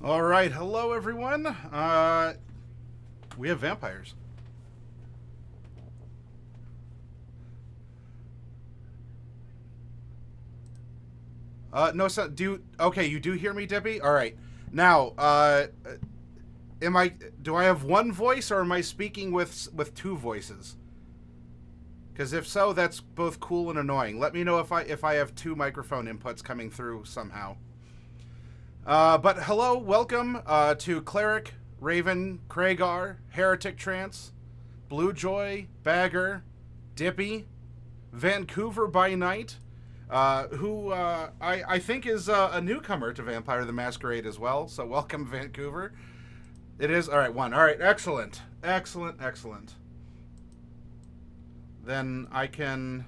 All right, hello everyone. We have vampires. No, so okay? You do hear me, Debbie? All right. Now, am I? Do I have one voice, or am I speaking with two voices? Because if so, that's both cool and annoying. Let me know if I have two microphone inputs coming through somehow. But hello, welcome to Cleric, Raven, Kragar, Heretic Trance, Blue Joy, Bagger, Dippy, Vancouver by night, who I think is a newcomer to Vampire the Masquerade as well. So welcome, Vancouver. It is all right. One. All right. Excellent. Excellent. Excellent. Then I can.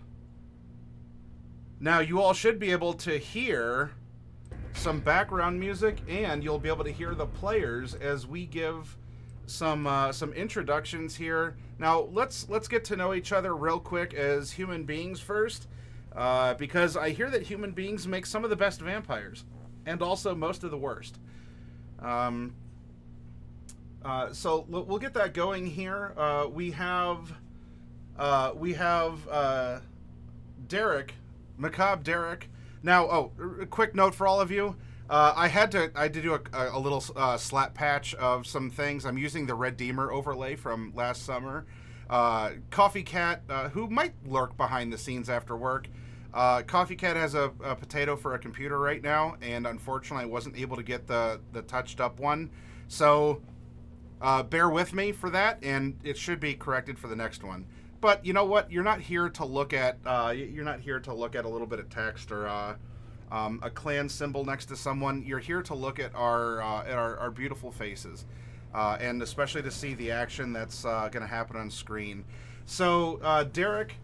Now you all should be able to hear some background music, and you'll be able to hear the players as we give some introductions here. Now let's get to know each other real quick as human beings first, because I hear that human beings make some of the best vampires, and also most of the worst. Um, so we'll get that going here. We have Derek, Macabre Derek. Now, a quick note for all of you. I had to do a little slap patch of some things. I'm using the Red Deemer overlay from last summer. Coffee Cat, who might lurk behind the scenes after work. Coffee Cat has a potato for a computer right now, and unfortunately, I wasn't able to get the touched up one. So bear with me for that, and it should be corrected for the next one. But you know what? You're not here to look at. You're not here to look at a little bit of text or a clan symbol next to someone. You're here to look at our beautiful faces, and especially to see the action that's going to happen on screen. So, Derek,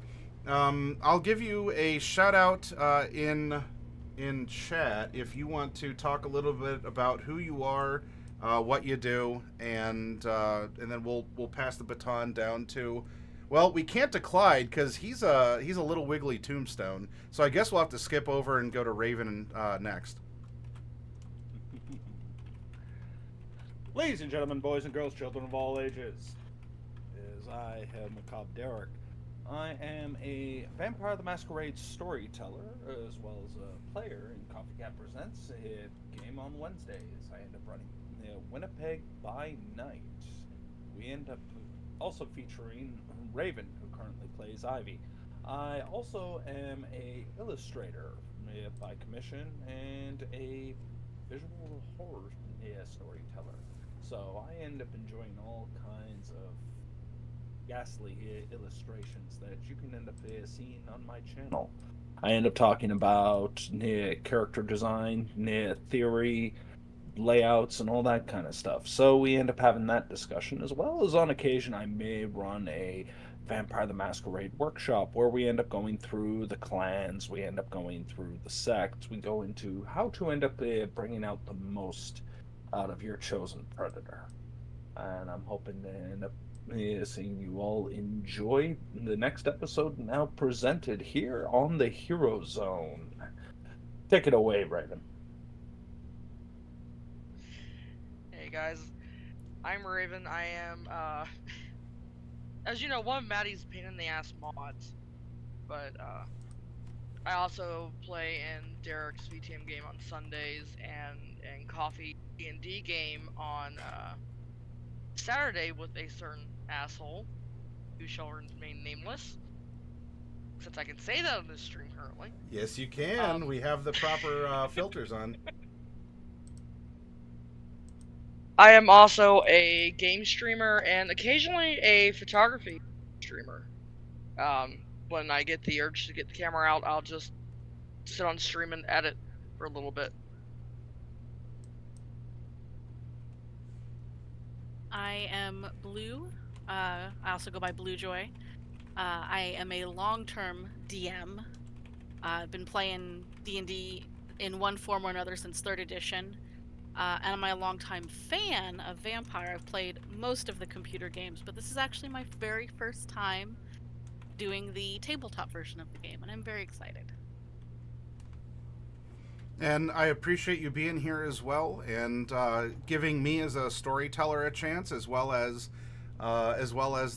I'll give you a shout out in chat if you want to talk a little bit about who you are, what you do, and then we'll pass the baton down to. Well, we can't to Clyde because he's a little wiggly tombstone. So I guess we'll have to skip over and go to Raven next. Ladies and gentlemen, boys and girls, children of all ages, as I have Macabre Derek, I am a Vampire the Masquerade storyteller as well as a player in Coffee Cat Presents, a game on Wednesdays. I end up running Winnipeg by night. We end up also featuring Raven, who currently plays Ivy. I also am a illustrator by commission and a visual horror storyteller. So I end up enjoying all kinds of ghastly illustrations that you can end up seeing on my channel. I end up talking about character design, theory, layouts, and all that kind of stuff. So we end up having that discussion, as well as on occasion I may run a Vampire the Masquerade workshop where we end up going through the clans, we end up going through the sects, we go into how to end up bringing out the most out of your chosen predator. And I'm hoping to end up seeing you all enjoy the next episode now presented here on the Hero Zone. Take it away, Raven. Hey guys, I'm Raven. I am, as you know, one of Maddie's pain in the ass mods, but I also play in Derek's VTM game on Sundays and Coffee D&D game on Saturday with a certain asshole who shall remain nameless, since I can say that on this stream currently. Yes, you can. We have the proper filters on. I am also a game streamer and occasionally a photography streamer. When I get the urge to get the camera out, I'll just sit on stream and edit for a little bit. I am Blue. I also go by Blue Joy. I am a long-term DM. I've been playing D&D in one form or another since 3rd edition. And I'm a longtime fan of Vampire. I've played most of the computer games, but this is actually my very first time doing the tabletop version of the game, and I'm very excited. And I appreciate you being here as well, and giving me as a storyteller a chance, as well as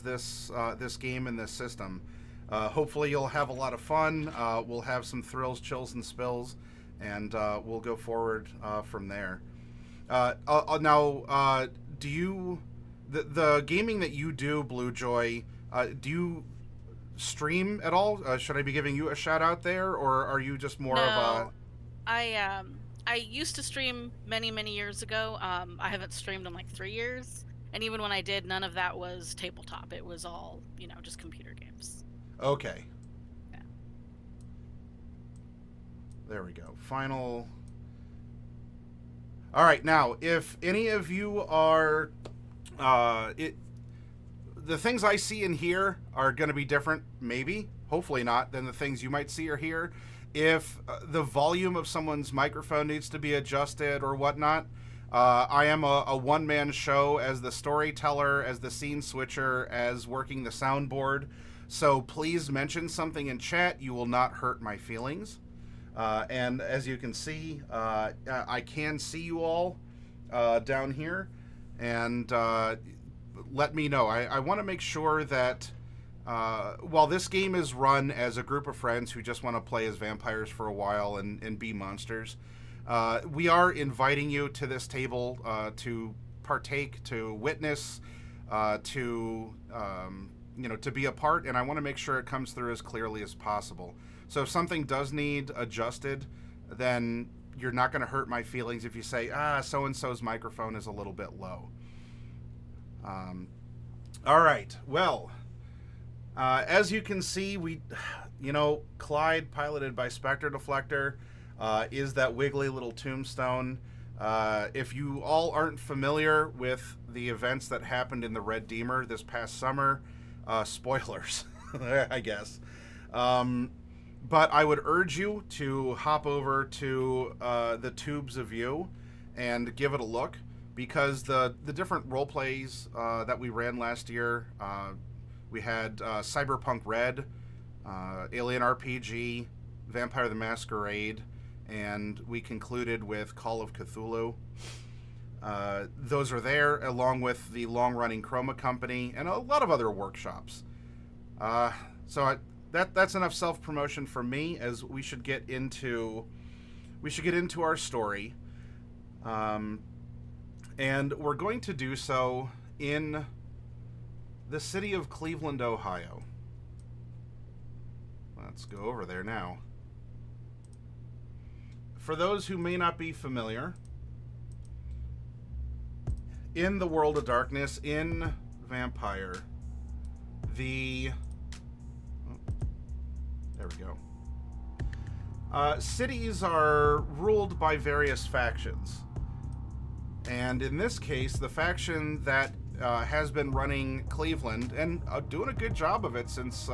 this game and this system. Hopefully, you'll have a lot of fun. We'll have some thrills, chills, and spills, and we'll go forward from there. Now, do you the gaming that you do, Blue Joy? Do you stream at all? Should I be giving you a shout out there, or are you just more of a? I used to stream many years ago. I haven't streamed in like 3 years, and even when I did, none of that was tabletop. It was all, just computer games. Okay. Yeah. There we go. Final. All right, now, if any of you are, the things I see and hear are going to be different, maybe, hopefully not, than the things you might see or hear. If the volume of someone's microphone needs to be adjusted or whatnot, I am a one-man show as the storyteller, as the scene switcher, as working the soundboard. So please mention something in chat. You will not hurt my feelings. And as you can see, I can see you all down here. And let me know. I want to make sure that while this game is run as a group of friends who just want to play as vampires for a while and be monsters, we are inviting you to this table to partake, to witness, to be a part, and I want to make sure it comes through as clearly as possible. So if something does need adjusted, then you're not going to hurt my feelings if you say, so-and-so's microphone is a little bit low. All right, well, as you can see, Clyde, piloted by Spectre Deflector, is that wiggly little tombstone. If you all aren't familiar with the events that happened in the Red Deemer this past summer, spoilers, I guess. But I would urge you to hop over to the Tubes of You and give it a look, because the different role plays that we ran last year, we had Cyberpunk Red, Alien RPG, Vampire the Masquerade, and we concluded with Call of Cthulhu. Those are there, along with the long-running Chroma Company and a lot of other workshops. That's enough self-promotion from me, as we should get into our story. And we're going to do so in the city of Cleveland, Ohio. Let's go over there now. For those who may not be familiar, in the world of darkness, in Vampire, there we go. Cities are ruled by various factions. And in this case, the faction that has been running Cleveland, and doing a good job of it since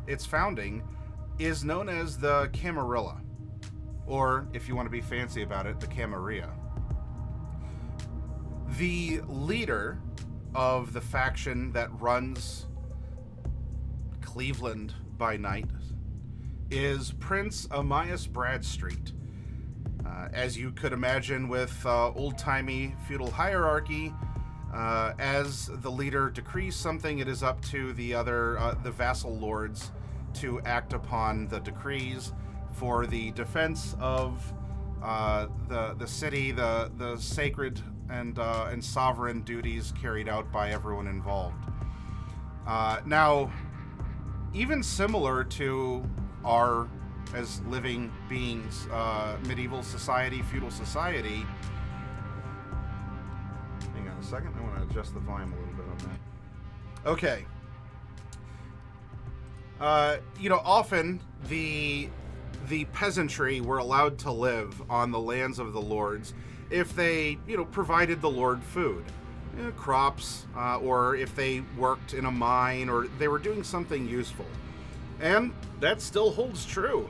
its founding, is known as the Camarilla. Or, if you want to be fancy about it, the Camarilla. The leader of the faction that runs Cleveland by night is Prince Amias Bradstreet. As you could imagine with old-timey feudal hierarchy, as the leader decrees something, it is up to the vassal lords to act upon the decrees for the defense of the city, the sacred and sovereign duties carried out by everyone involved. Now, even similar to our, as living beings, medieval society, feudal society. Hang on a second, I want to adjust the volume a little bit on that. Okay. Often the peasantry were allowed to live on the lands of the lords if they, provided the lord food, crops, or if they worked in a mine, or they were doing something useful. And that still holds true,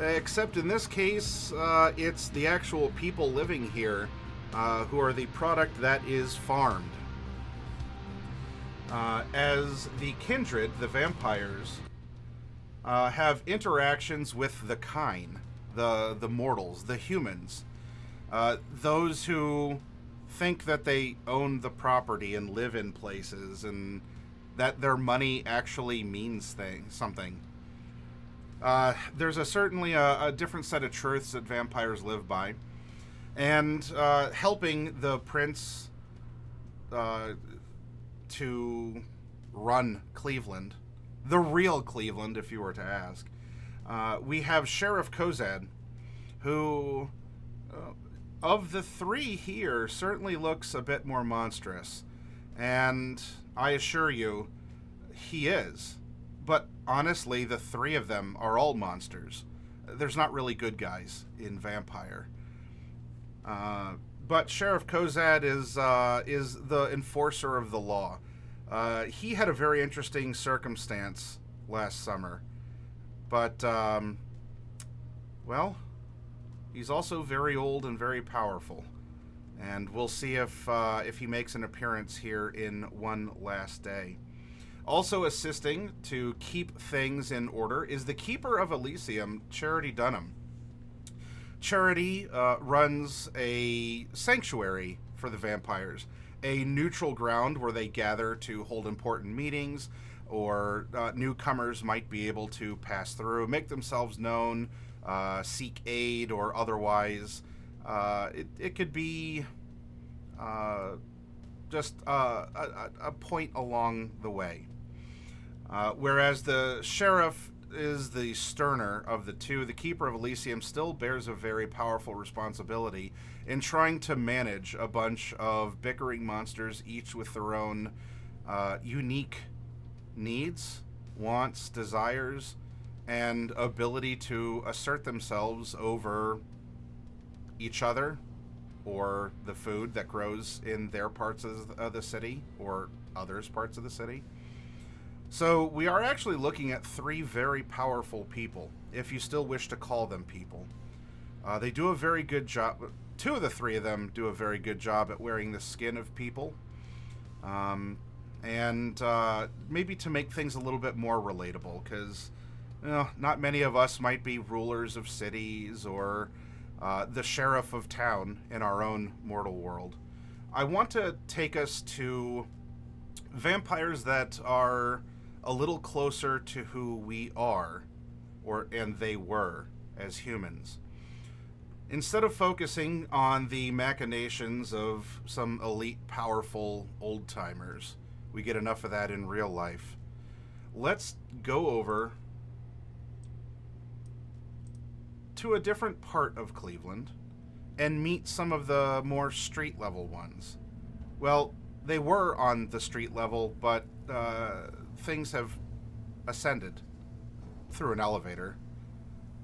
except in this case, it's the actual people living here who are the product that is farmed. As the kindred, the vampires, have interactions with the kine, the mortals, the humans, those who think that they own the property and live in places and that their money actually means something. There's certainly a different set of truths that vampires live by. And helping the prince to run Cleveland, the real Cleveland, if you were to ask, we have Sheriff Kozad, who, of the three here, certainly looks a bit more monstrous. And I assure you, he is. But honestly, the three of them are all monsters. There's not really good guys in Vampire. But Sheriff Kozad is the enforcer of the law. He had a very interesting circumstance last summer. But, well, he's also very old and very powerful. And we'll see if he makes an appearance here in one last day. Also assisting to keep things in order is the Keeper of Elysium, Charity Dunham. Charity runs a sanctuary for the vampires, a neutral ground where they gather to hold important meetings, or newcomers might be able to pass through, make themselves known, seek aid, or otherwise. It could be just a point along the way. Whereas the sheriff is the sterner of the two, the Keeper of Elysium still bears a very powerful responsibility in trying to manage a bunch of bickering monsters, each with their own unique needs, wants, desires, and ability to assert themselves over each other or the food that grows in their parts of the city or others' parts of the city. So we are actually looking at three very powerful people, if you still wish to call them people. They do a very good job. Two of the three of them do a very good job at wearing the skin of people. And maybe to make things a little bit more relatable, because not many of us might be rulers of cities or the sheriff of town in our own mortal world. I want to take us to vampires that are a little closer to who we are, and they were, as humans. Instead of focusing on the machinations of some elite, powerful old-timers, we get enough of that in real life. Let's go over to a different part of Cleveland and meet some of the more street-level ones. Well, they were on the street level, but things have ascended through an elevator.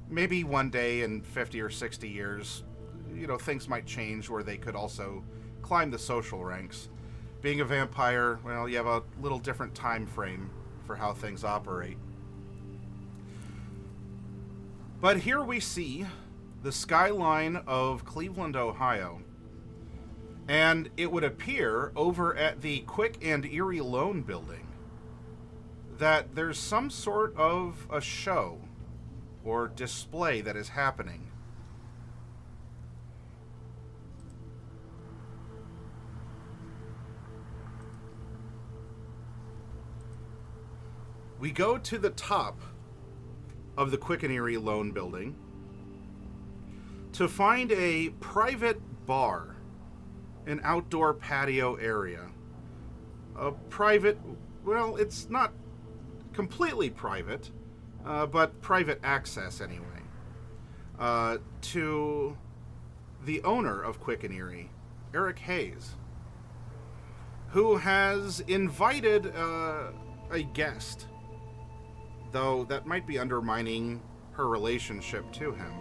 Maybe one day in 50 or 60 years, things might change where they could also climb the social ranks. Being a vampire, well, you have a little different time frame for how things operate. But here we see the skyline of Cleveland, Ohio. And it would appear over at the Quick and Erie Loan Building that there's some sort of a show or display that is happening. We go to the top of the Quick and Erie Loan Building to find a private bar, an outdoor patio area. A private, well, it's not completely private, but private access anyway, to the owner of Quick and Erie, Eric Hayes, who has invited a guest, though that might be undermining her relationship to him.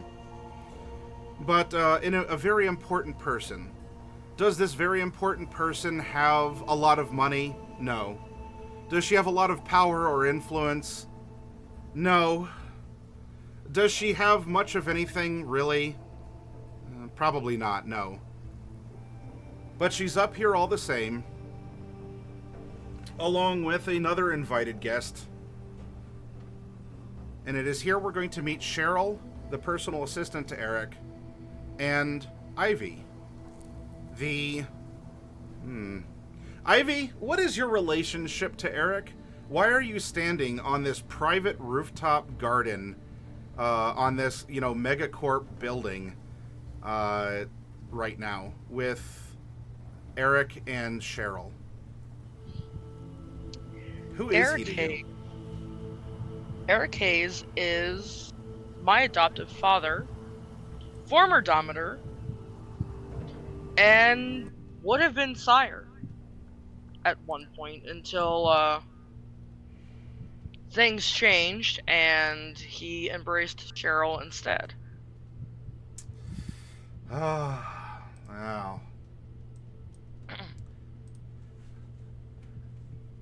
But a very important person. Does this very important person have a lot of money? No. Does she have a lot of power or influence? No. Does she have much of anything, really? Probably not, no. But she's up here all the same, along with another invited guest. And it is here we're going to meet Cheryl the personal assistant to Eric, and Ivy. Ivy, what is your relationship to Eric? Why are you standing on this private rooftop garden on this, megacorp building right now with Eric and Cheryl? Who is he to you? Eric Hayes is my adoptive father, former Dominator, and would have been sire at one point until things changed and he embraced Cheryl instead. Oh, wow.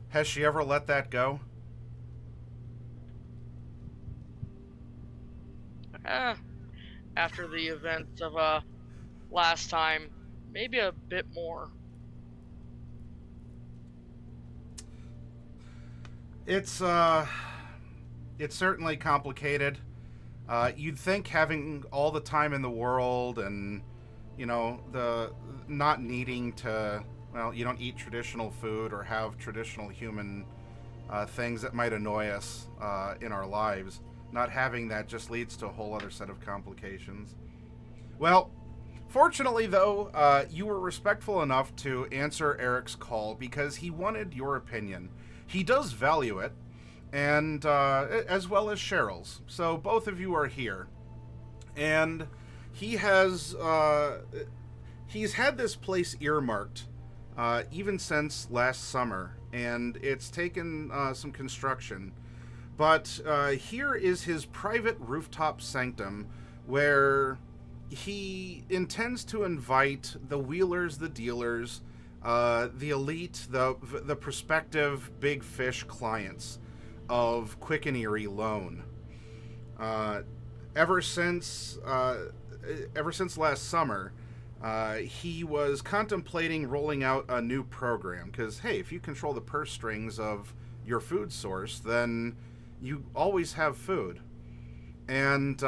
Has she ever let that go? After the events of last time, maybe a bit more. It's certainly complicated. You'd think having all the time in the world and, the not needing to, you don't eat traditional food or have traditional human things that might annoy us in our lives. Not having that just leads to a whole other set of complications. Well, fortunately, though, you were respectful enough to answer Eric's call because he wanted your opinion. He does value it, and as well as Cheryl's. So both of you are here. And he has he's had this place earmarked even since last summer, and it's taken some construction. But here is his private rooftop sanctum where he intends to invite the wheelers, the dealers, the elite, the prospective big fish clients of Quick and Eerie Loan. Ever since last summer, he was contemplating rolling out a new program because, hey, if you control the purse strings of your food source, then you always have food. And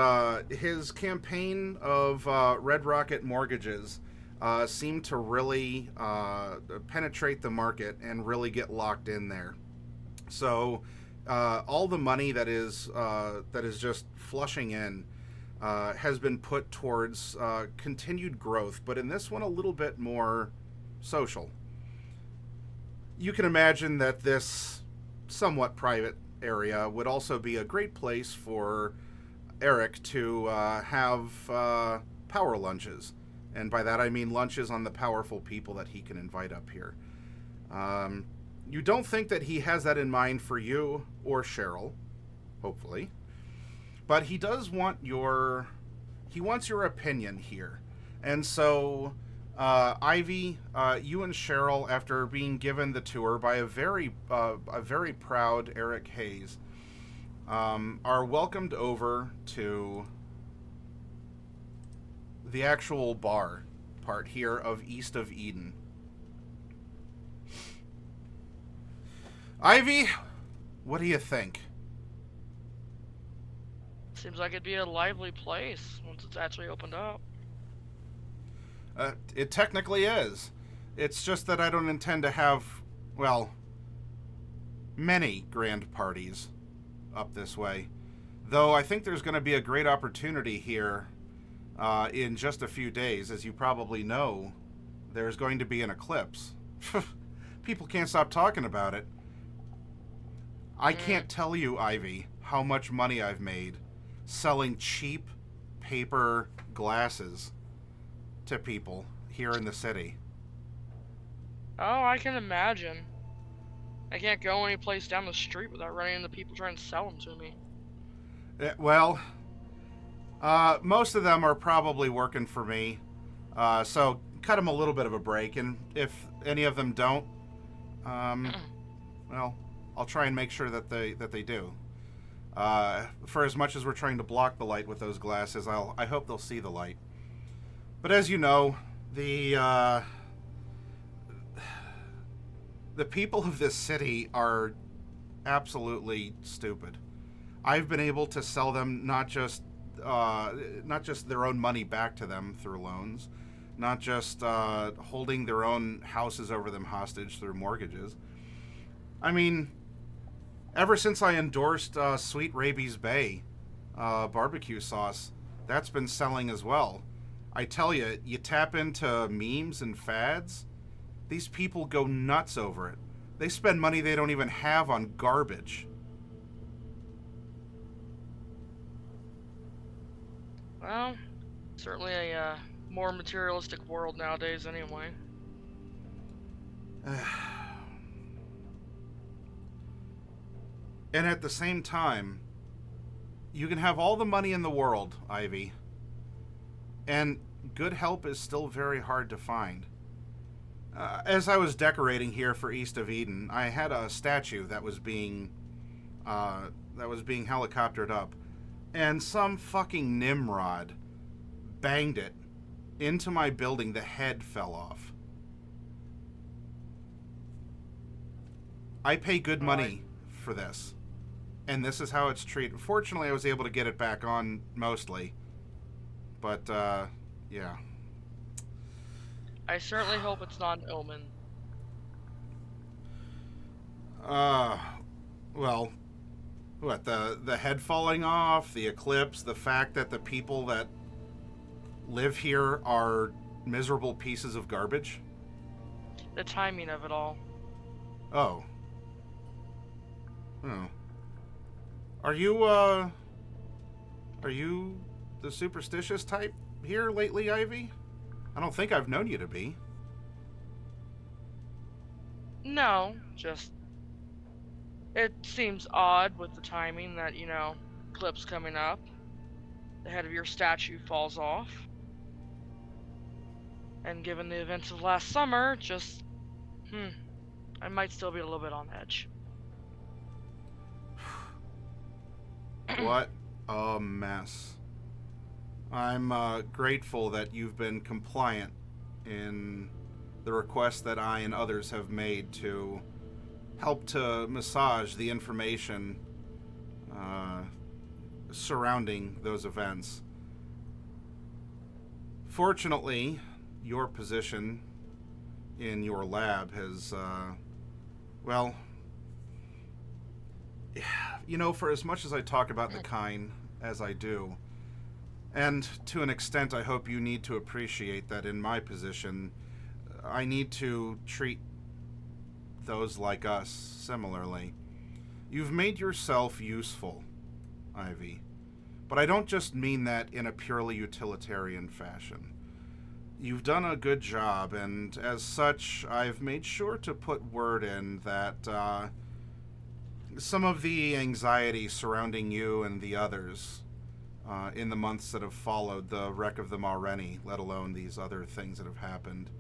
his campaign of Red Rocket mortgages seemed to really penetrate the market and really get locked in there. So all the money that is just flushing in has been put towards continued growth, but in this one a little bit more social. You can imagine that this somewhat private area would also be a great place for Eric to have power lunches. And by that I mean lunches on the powerful people that he can invite up here. You don't think that he has that in mind for you or Cheryl, hopefully. But he does want your opinion here. And so Ivy, you and Cheryl, after being given the tour by a very proud Eric Hayes, are welcomed over to the actual bar part here of East of Eden. Ivy, what do you think? Seems like it'd be a lively place once it's actually opened up. It technically is. It's just that I don't intend to have, many grand parties up this way. Though I think there's going to be a great opportunity here in just a few days. As you probably know, there's going to be an eclipse. People can't stop talking about it. I can't tell you, Ivy, how much money I've made selling cheap paper glasses to people here in the city. Oh, I can imagine. I can't go any place down the street without running into people trying to sell them to me. Most of them are probably working for me, so cut them a little bit of a break, and if any of them don't, I'll try and make sure that they do. For as much as we're trying to block the light with those glasses, I hope they'll see the light. But as you know, the people of this city are absolutely stupid. I've been able to sell them not just their own money back to them through loans, not just holding their own houses over them hostage through mortgages. I mean, ever since I endorsed Sweet Rabies Bay barbecue sauce, that's been selling as well. I tell you, you tap into memes and fads, these people go nuts over it. They spend money they don't even have on garbage. Well, certainly a more materialistic world nowadays, anyway. And at the same time, you can have all the money in the world, Ivy, and good help is still very hard to find. As I was decorating here for East of Eden, I had a statue that was being helicoptered up, and some fucking Nimrod banged it into my building. The head fell off. I pay good money for this, and this is how it's treated. Fortunately, I was able to get it back on mostly, but yeah. I certainly hope it's not an omen. Well, what, the head falling off, the eclipse, the fact that the people that live here are miserable pieces of garbage? The timing of it all. Oh. Oh. Are you the superstitious type here lately, Ivy? I don't think I've known you to be. No, just... It seems odd with the timing that, eclipse coming up. The head of your statue falls off. And given the events of last summer, I might still be a little bit on edge. What a mess. I'm grateful that you've been compliant in the request that I and others have made to help to massage the information surrounding those events. Fortunately, your position in your lab has, for as much as I talk about the kind as I do, and to an extent I hope you need to appreciate that in my position, I need to treat those like us similarly. You've made yourself useful, Ivy, but I don't just mean that in a purely utilitarian fashion. You've done a good job, and as such, I've made sure to put word in that some of the anxiety surrounding you and the others in the months that have followed the wreck of the Maureni, let alone these other things that have happened,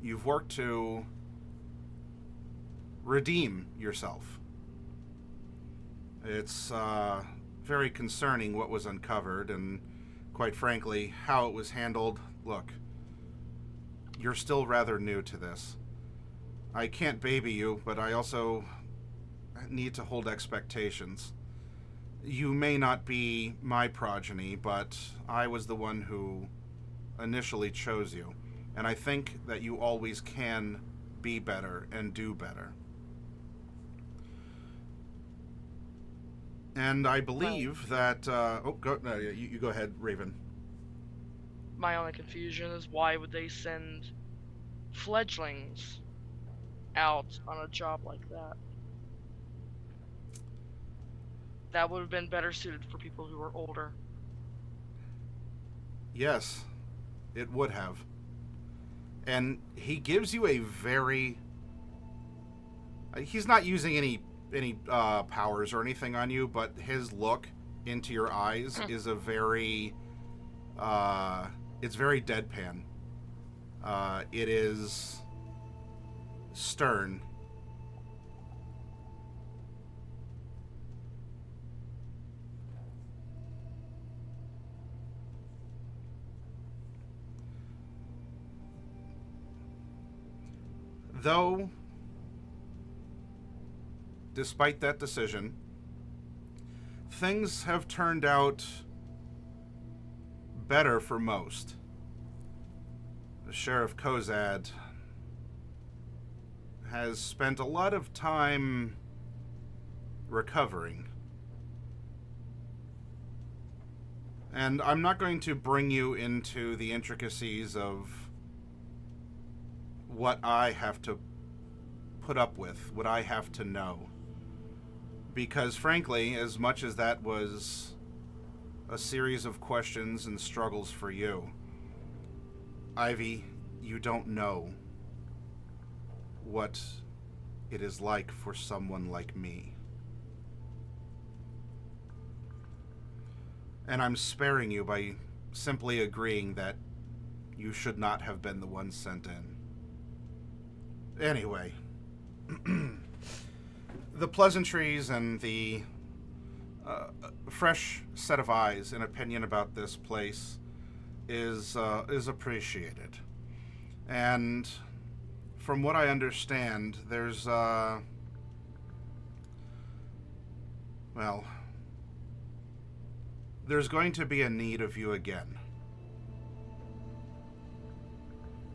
you've worked to redeem yourself. It's very concerning what was uncovered, and quite frankly, how it was handled. Look, you're still rather new to this. I can't baby you, but I also need to hold expectations. You may not be my progeny, but I was the one who initially chose you, and I think that you always can be better and do better. And I believe that... you go ahead, Raven. My only confusion is why would they send fledglings out on a job like that? That would have been better suited for people who were older. Yes, it would have. And he gives you a very... He's not using any powers or anything on you, but his look into your eyes is a very... it's very deadpan. It is stern. Though, despite that decision, things have turned out better for most. The Sheriff Kozad has spent a lot of time recovering. And I'm not going to bring you into the intricacies of what I have to put up with, what I have to know. Because frankly, as much as that was a series of questions and struggles for you, Ivy, you don't know what it is like for someone like me. And I'm sparing you by simply agreeing that you should not have been the one sent in. Anyway, the pleasantries and the fresh set of eyes and opinion about this place is appreciated. And from what I understand, there's there's going to be a need of you again.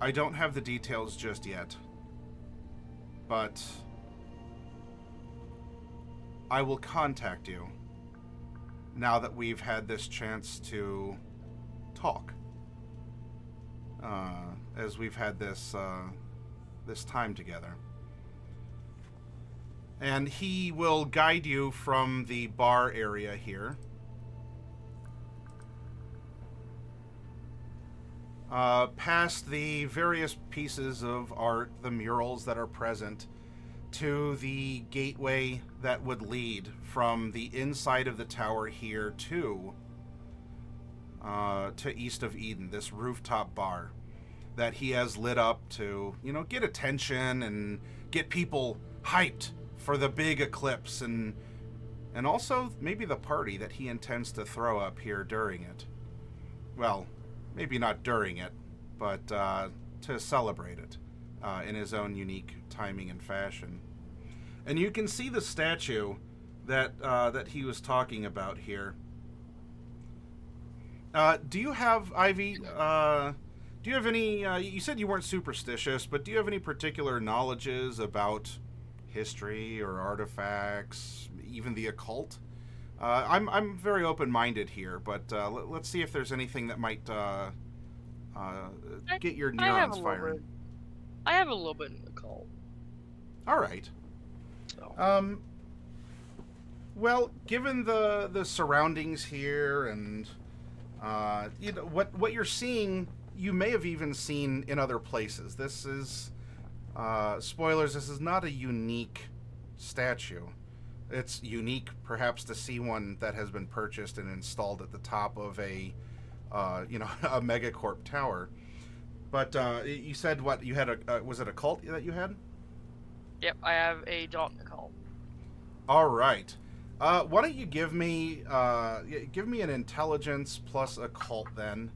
I don't have the details just yet, but I will contact you now that we've had this chance to talk. As we've had this time together. And he will guide you from the bar area here. Past the various pieces of art, the murals that are present, to the gateway that would lead from the inside of the tower here to East of Eden, this rooftop bar that he has lit up to, get attention and get people hyped for the big eclipse and also maybe the party that he intends to throw up here during it. Well, maybe not during it, but to celebrate it in his own unique timing and fashion. And you can see the statue that he was talking about here. Do you have, Ivy, do you have any, you said you weren't superstitious, but do you have any particular knowledges about history or artifacts, even the occult? I'm very open-minded here, but let's see if there's anything that might get your neurons firing. I have a little bit in the occult. All right. So. Well, given the surroundings here and what you're seeing, you may have even seen in other places. This is spoilers. This is not a unique statue. It's unique, perhaps, to see one that has been purchased and installed at the top of a a megacorp tower. But you said what you had was it a cult that you had? Yep, I have a Dalton cult. All right. Why don't you give me an intelligence plus a cult then,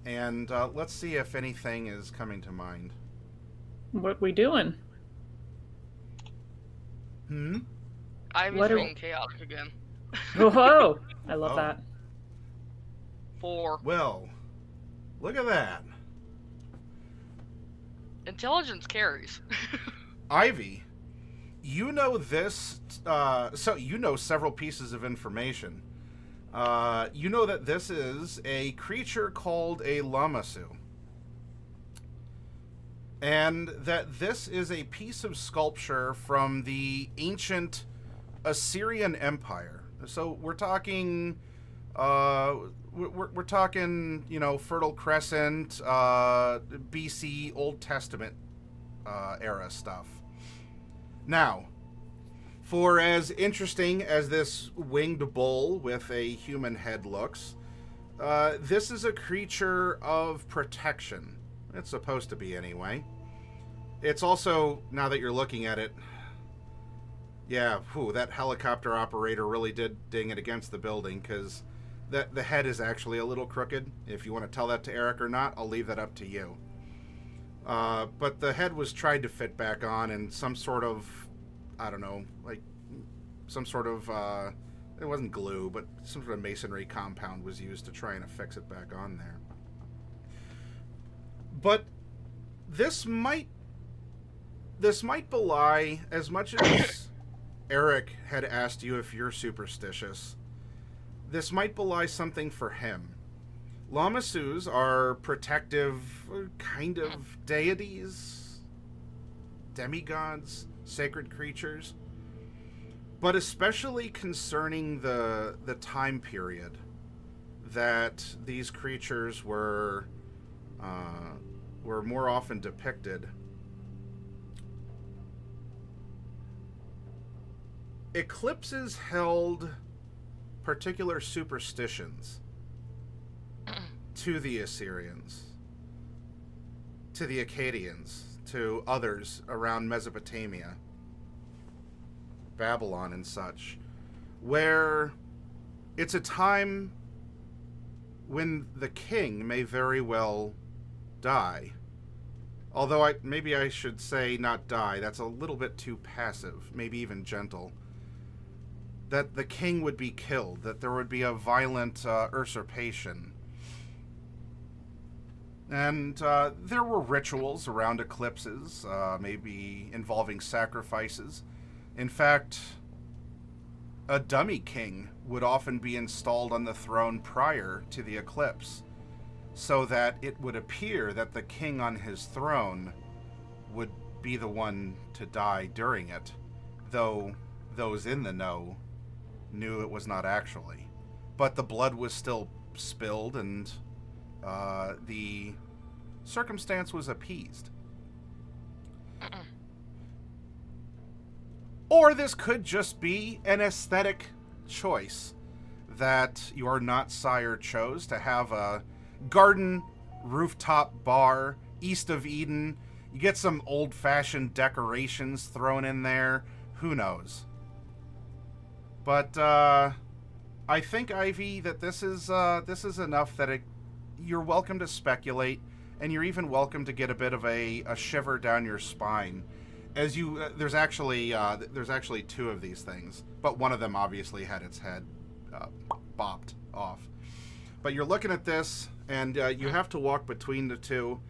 and let's see if anything is coming to mind. What we doing? I'm being chaotic again. Whoa! I love that. 4. Well, look at that. Intelligence carries. Ivy, you know this, so you know several pieces of information. You know that this is a creature called a Lamasu. And that this is a piece of sculpture from the ancient Assyrian Empire. So we're talking, we're talking, Fertile Crescent, BC, Old Testament era stuff. Now, for as interesting as this winged bull with a human head looks, this is a creature of protection. It's supposed to be anyway. It's also, now that you're looking at it, yeah, that helicopter operator really did ding it against the building, because the head is actually a little crooked. If you want to tell that to Eric or not, I'll leave that up to you. But the head was tried to fit back on in some sort of, I don't know, like some sort of It wasn't glue, but some sort of masonry compound was used to try and affix it back on there. But this might belie, as much as Eric had asked you if you're superstitious, this might belie something for him. Lamasus are protective kind of deities, demigods, sacred creatures, but especially concerning the time period that these creatures were more often depicted. Eclipses held particular superstitions to the Assyrians, to the Akkadians, to others around Mesopotamia, Babylon and such, where it's a time when the king may very well die. Although maybe I should say not die, that's a little bit too passive, maybe even gentle. That the king would be killed, that there would be a violent usurpation. And there were rituals around eclipses, maybe involving sacrifices. In fact, a dummy king would often be installed on the throne prior to the eclipse, so that it would appear that the king on his throne would be the one to die during it, though those in the know knew it was not actually. But the blood was still spilled, and the circumstance was appeased. Or this could just be an aesthetic choice that your not sire chose to have a garden rooftop bar east of Eden. You get some old-fashioned decorations thrown in there. Who knows? But I think, Ivy, that this is enough that you're welcome to speculate, and you're even welcome to get a bit of a shiver down your spine. As you, there's actually two of these things, but one of them obviously had its head bopped off. But you're looking at this, and you have to walk between the two.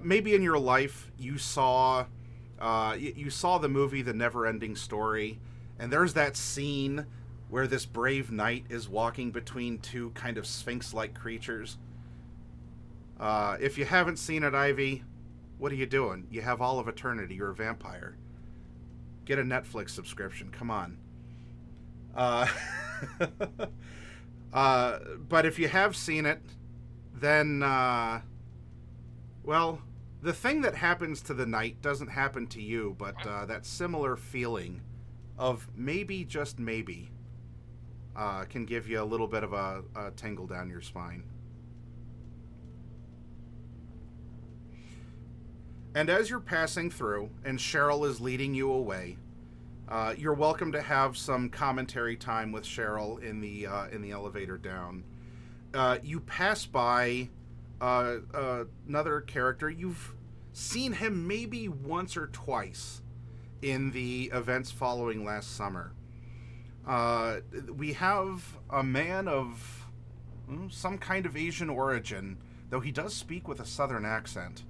Maybe in your life you saw the movie The Never-Ending Story, and there's that scene where this brave knight is walking between two kind of sphinx-like creatures. If you haven't seen it, Ivy, what are you doing? You have all of eternity. You're a vampire. Get a Netflix subscription. Come on. But if you have seen it, then, well, the thing that happens to the knight doesn't happen to you, but that similar feeling of maybe, just maybe, can give you a little bit of a tingle down your spine. And as you're passing through, and Cheryl is leading you away, you're welcome to have some commentary time with Cheryl in the elevator down. You pass by another character. You've seen him maybe once or twice in the events following last summer. We have a man of some kind of Asian origin, though he does speak with a southern accent.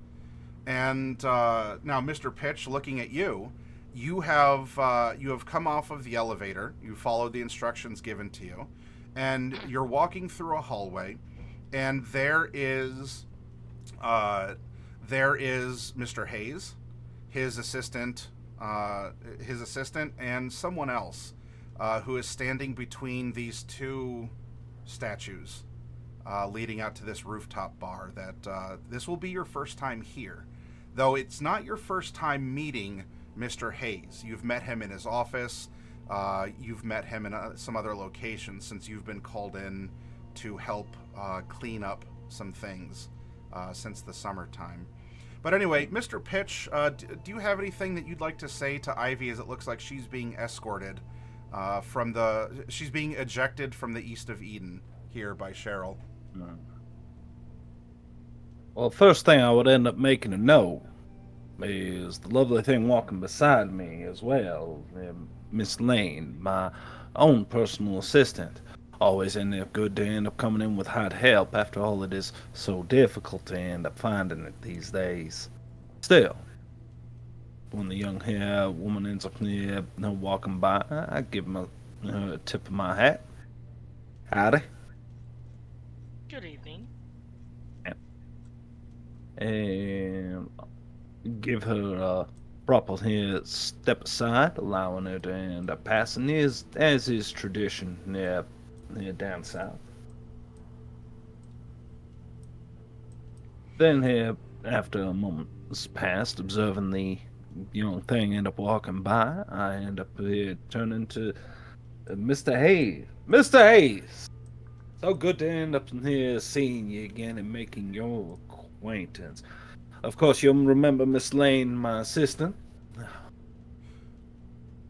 And now, Mr. Pitch, looking at you, you have come off of the elevator. You followed the instructions given to you, and you're walking through a hallway, and there is Mr. Hayes, his assistant, and someone else who is standing between these two statues, leading out to this rooftop bar. That this will be your first time here, though it's not your first time meeting Mr. Hayes. You've met him in his office. You've met him in some other locations since you've been called in to help clean up some things since the summertime. But anyway, Mr. Pitch, do you have anything that you'd like to say to Ivy, as it looks like she's being escorted she's being ejected from the East of Eden here by Cheryl? Well, first thing I would end up making a note is the lovely thing walking beside me as well, Miss Lane, my own personal assistant. Always good to end up coming in with hot help. After all, it is so difficult to end up finding it these days. Still, when the young hair woman ends up walking by, I give him a tip of my hat. Howdy. Good evening. And give her a proper here step aside, allowing her to end up passing, as is tradition near down south. Then here, after a moment's passed, observing the young thing end up walking by, I end up here turning to Mr. Hayes. Mr. Hayes! So good to end up here seeing you again and making your acquaintance. Of course, you'll remember Miss Lane, my assistant.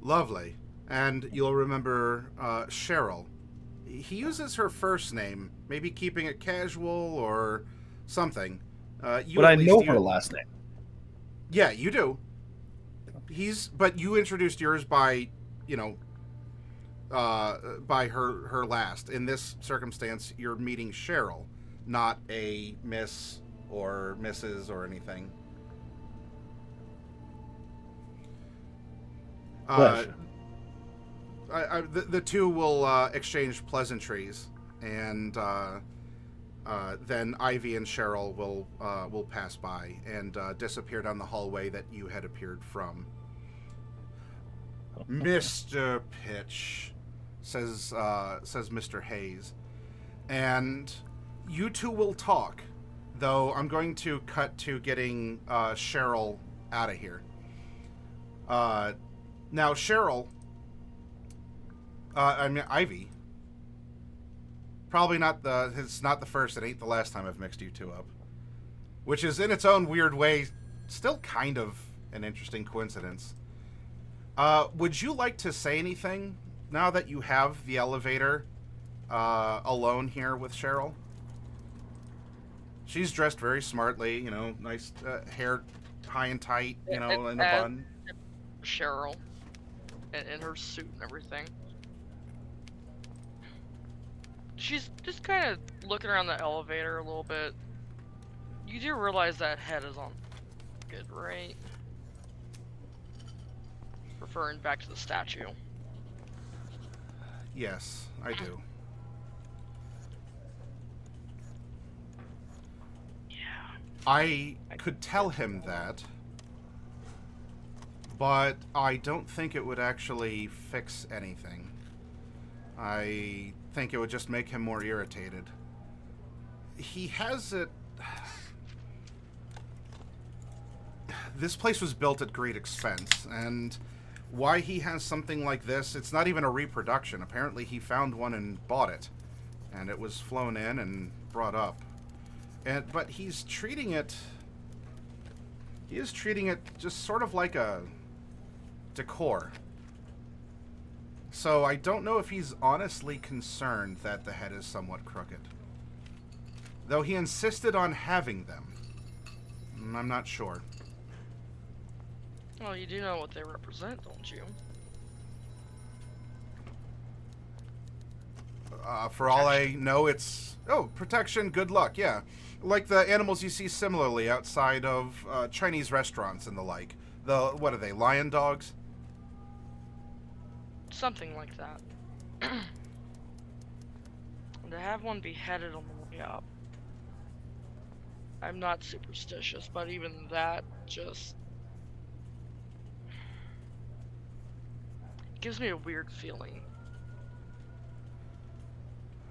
Lovely. And you'll remember Cheryl. He uses her first name, maybe keeping it casual or something. But I know her last name. Yeah, you do. But you introduced yours by, by her last. In this circumstance, you're meeting Cheryl, not a Miss or Mrs. or anything. Pleasure. The two will exchange pleasantries, and then Ivy and Cheryl will pass by and disappear down the hallway that you had appeared from. Mr. Pitch, says Mr. Hayes, and you two will talk. Though I'm going to cut to getting Cheryl out of here. Now, Cheryl, Ivy. Probably not it's not the first, it ain't the last time I've mixed you two up. Which is, in its own weird way, still kind of an interesting coincidence. Would you like to say anything now that you have the elevator alone here with Cheryl? She's dressed very smartly, nice hair high and tight, in a bun. Cheryl, in her suit and everything. She's just kind of looking around the elevator a little bit. You do realize that head is on good, right? Referring back to the statue. Yes, I do. I could tell him that, but I don't think it would actually fix anything. I think it would just make him more irritated. He has it... This place was built at great expense, and why he has something like this, it's not even a reproduction. Apparently he found one and bought it, and it was flown in and brought up. But he's treating it... He is treating it just sort of like a decor. So I don't know if he's honestly concerned that the head is somewhat crooked. Though he insisted on having them. I'm not sure. Well, you do know what they represent, don't you? For all I know, it's... Oh, protection, good luck, yeah. Like the animals you see similarly outside of Chinese restaurants and the like. What are they, lion dogs? Something like that. And to have one beheaded on the way up. I'm not superstitious, but even that just... gives me a weird feeling.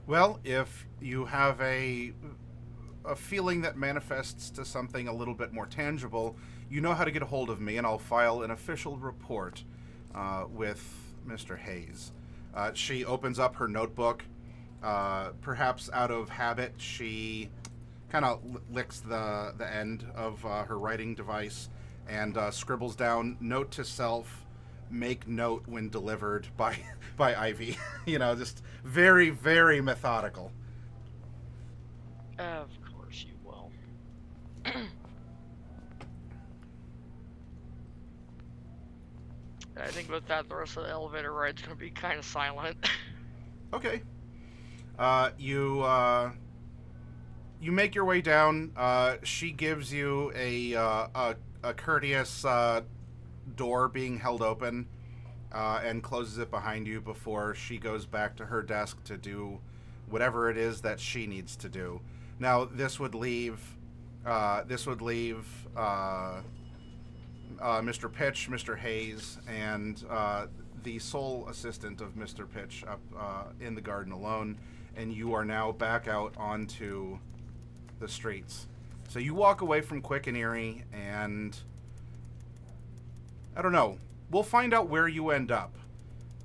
Well, if you have a feeling that manifests to something a little bit more tangible, you know how to get a hold of me, and I'll file an official report with Mr. Hayes. She opens up her notebook. Perhaps out of habit, she kind of licks the end of her writing device and scribbles down, note to self, make note when delivered by Ivy. Just very, very methodical. Of course you will. I think with that, the rest of the elevator ride's gonna be kind of silent. Okay. You make your way down. She gives you a courteous door being held open, and closes it behind you before she goes back to her desk to do whatever it is that she needs to do. Now, this would leave Mr. Pitch, Mr. Hayes, and the sole assistant of Mr. Pitch up in the garden alone, and you are now back out onto the streets. So you walk away from Quick and Eerie, and I don't know. We'll find out where you end up.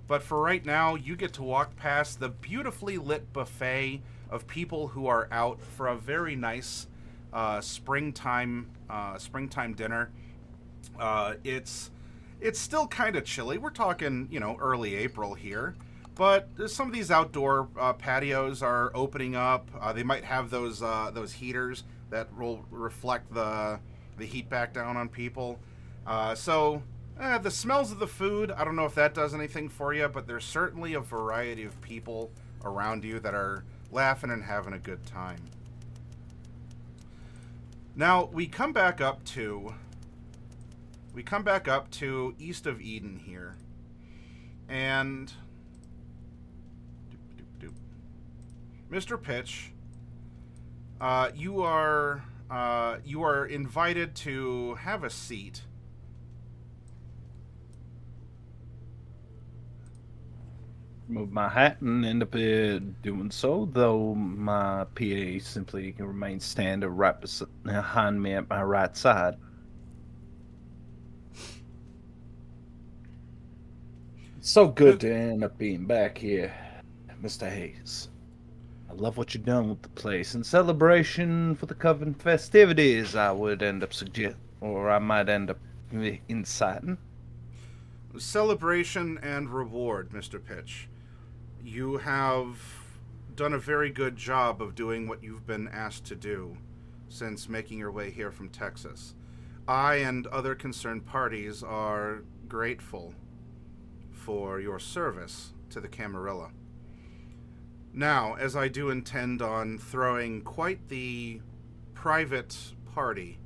But for right now, you get to walk past the beautifully lit buffet of people who are out for a very nice springtime dinner. It's still kind of chilly. We're talking, early April here. But some of these outdoor patios are opening up. They might have those heaters that will reflect the heat back down on people. The smells of the food, I don't know if that does anything for you, but there's certainly a variety of people around you that are laughing and having a good time. Now, we come back up to east of Eden here. And Mr. Pitch, you are invited to have a seat. Move my hat and end up doing so, though my PA simply can remain standing right behind me at my right side. So good to end up being back here, Mr. Hayes. I love what you've done with the place. In celebration for the Coven festivities, I would end up I might end up inciting. Celebration and reward, Mr. Pitch. You have done a very good job of doing what you've been asked to do since making your way here from Texas. I and other concerned parties are grateful for your service to the Camarilla. Now, as I do intend on throwing quite the private party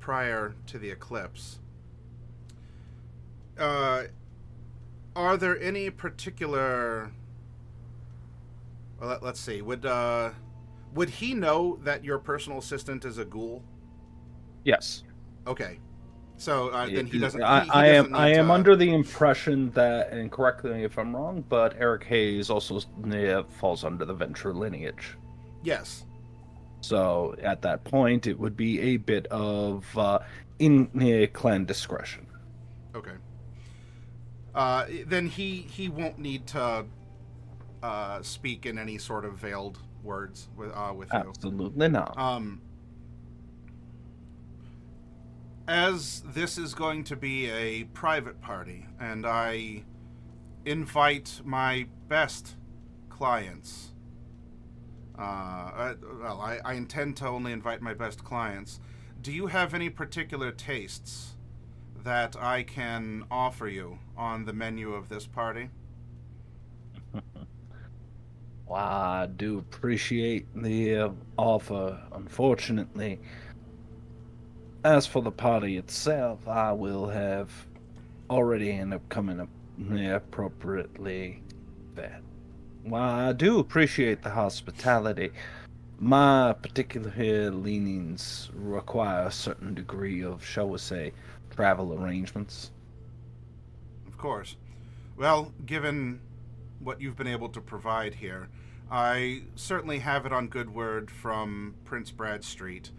prior to the eclipse, are there any particular... Well, let's see. Would he know that your personal assistant is a ghoul? Yes. Okay. So then he doesn't. I am under the impression that, and correct me if I'm wrong, but Eric Hayes also falls under the Venture lineage. Yes. So at that point, it would be a bit of clan discretion. Okay. Then he won't need to speak in any sort of veiled words with you. Absolutely not. As this is going to be a private party, and I invite my best clients. I intend to only invite my best clients. Do you have any particular tastes that I can offer you on the menu of this party? Well, I do appreciate the offer. Unfortunately, as for the party itself, I will have already end up coming up appropriately fed. While I do appreciate the hospitality, my particular leanings require a certain degree of, shall we say, travel arrangements. Of course. Well, given what you've been able to provide here, I certainly have it on good word from Prince Bradstreet,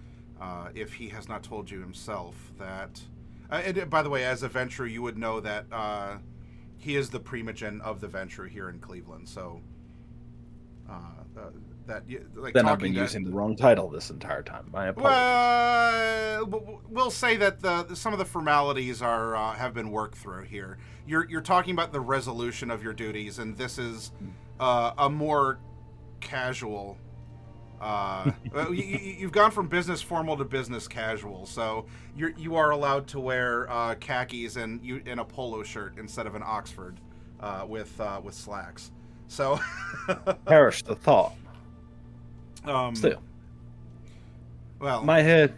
if he has not told you himself that... and by the way, as a Venture, you would know that he is the primogen of the Venture here in Cleveland, so... then I've been using the wrong title this entire time. My apologies. Well, we'll say that some of the formalities have been worked through here. You're talking about the resolution of your duties, and this is a more casual You've gone from business formal to business casual, so you are allowed to wear khakis and a polo shirt instead of an Oxford with slacks. So Perish the thought. Still, well, my head.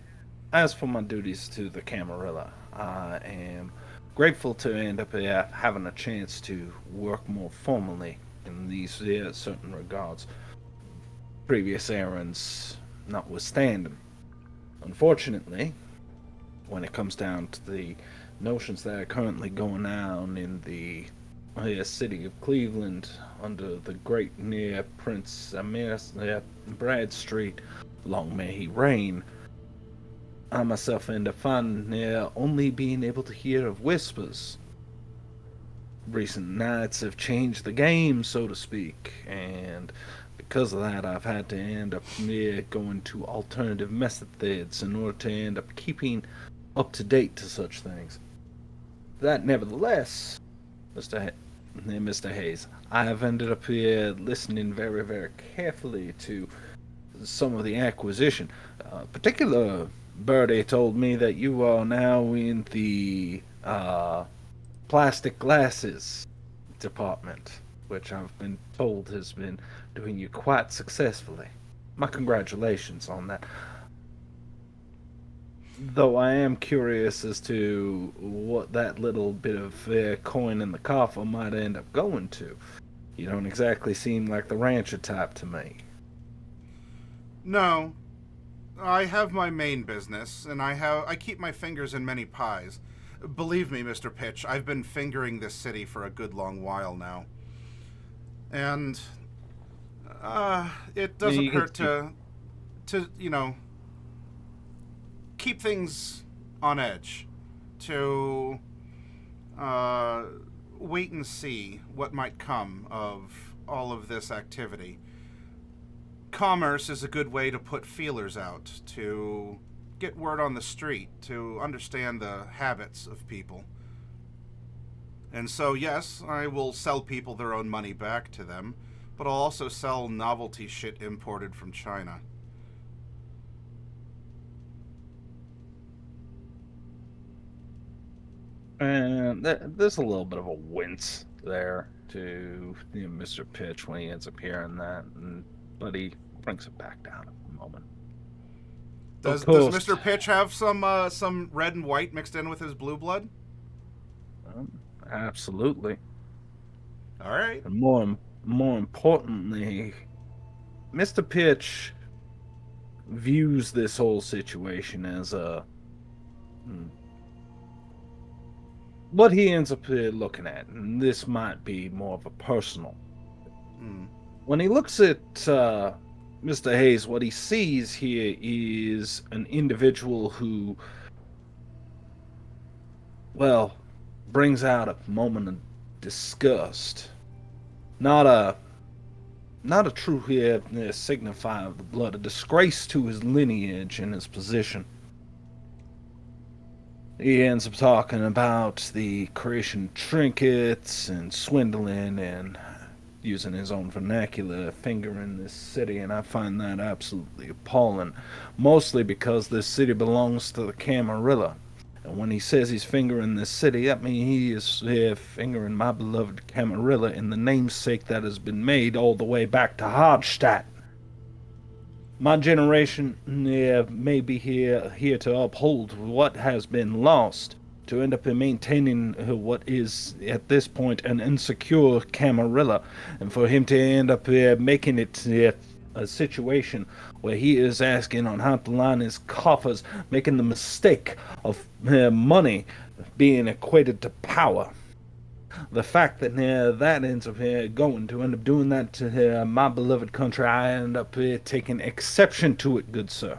As for my duties to the Camarilla, I am grateful to end up having a chance to work more formally in these certain regards. Previous errands notwithstanding. Unfortunately, when it comes down to the notions that are currently going on in the city of Cleveland under the great near Prince Bradstreet, long may he reign, I myself end up finding only being able to hear of whispers. Recent nights have changed the game, so to speak, and because of that, I've had to end up going to alternative methods in order to end up keeping up to date to such things. That, nevertheless, Mr. Hayes, I have ended up listening very, very carefully to some of the acquisition. Particular Birdie told me that you are now in the plastic glasses department, which I've been told has been doing you quite successfully. My congratulations on that. Though I am curious as to what that little bit of coin in the coffer might end up going to. You don't exactly seem like the rancher type to me. No. I have my main business, and I keep my fingers in many pies. Believe me, Mr. Pitch, I've been fingering this city for a good long while now. And it doesn't hurt to keep things on edge, to wait and see what might come of all of this activity. Commerce is a good way to put feelers out, to get word on the street, to understand the habits of people. And so, yes, I will sell people their own money back to them, but I'll also sell novelty shit imported from China. And there's a little bit of a wince there to Mr. Pitch when he ends up hearing that, but he brings it back down at the moment. Does Mr. Pitch have some red and white mixed in with his blue blood? Absolutely. All right. And more importantly, Mr. Pitch views this whole situation as what he ends up looking at, and this might be more of a personal. When he looks at Mr. Hayes, what he sees here is an individual who, well, brings out a moment of disgust. Not a true signifier of the blood, a disgrace to his lineage and his position. He ends up talking about the creation of trinkets and swindling and using his own vernacular, fingering this city, and I find that absolutely appalling. Mostly because this city belongs to the Camarilla. And when he says he's fingering this city, that means he is fingering my beloved Camarilla in the namesake that has been made all the way back to Hardstadt. My generation may be here to uphold what has been lost, to end up maintaining what is, at this point, an insecure Camarilla, and for him to end up making it a situation where he is asking on how to line his coffers, making the mistake of money being equated to power. The fact that that ends up going to end up doing that to my beloved country, I end up taking exception to it, good sir.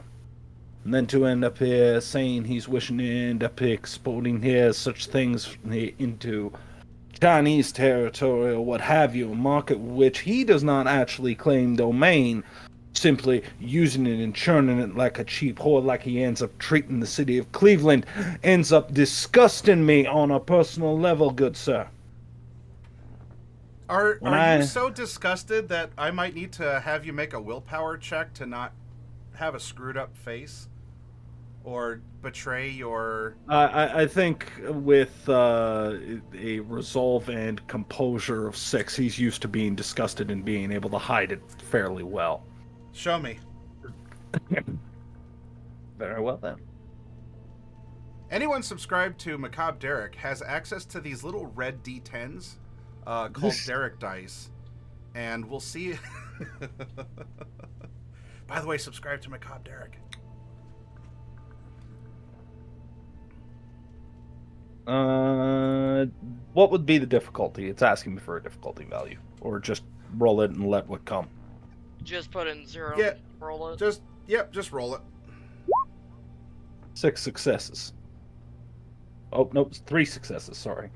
And then to end up saying he's wishing to end up exporting such things into Chinese territory or what have you, a market which he does not actually claim domain, simply using it and churning it like a cheap whore, like he ends up treating the city of Cleveland, ends up disgusting me on a personal level, good sir. Are When you so disgusted that I might need to have you make a willpower check to not have a screwed up face? Or betray your... I think with a resolve and composure of 6, he's used to being disgusted and being able to hide it fairly well. Show me. Very well then. Anyone subscribed to Macabre Derek has access to these little red D10s called Derek Dice. And we'll see... By the way, subscribe to Macabre Derek. What would be the difficulty? It's asking me for a difficulty value. Or just roll it and let what come. Just put in 0. Yeah. Roll it. Just roll it. 6 successes. Oh, nope, 3 successes, sorry.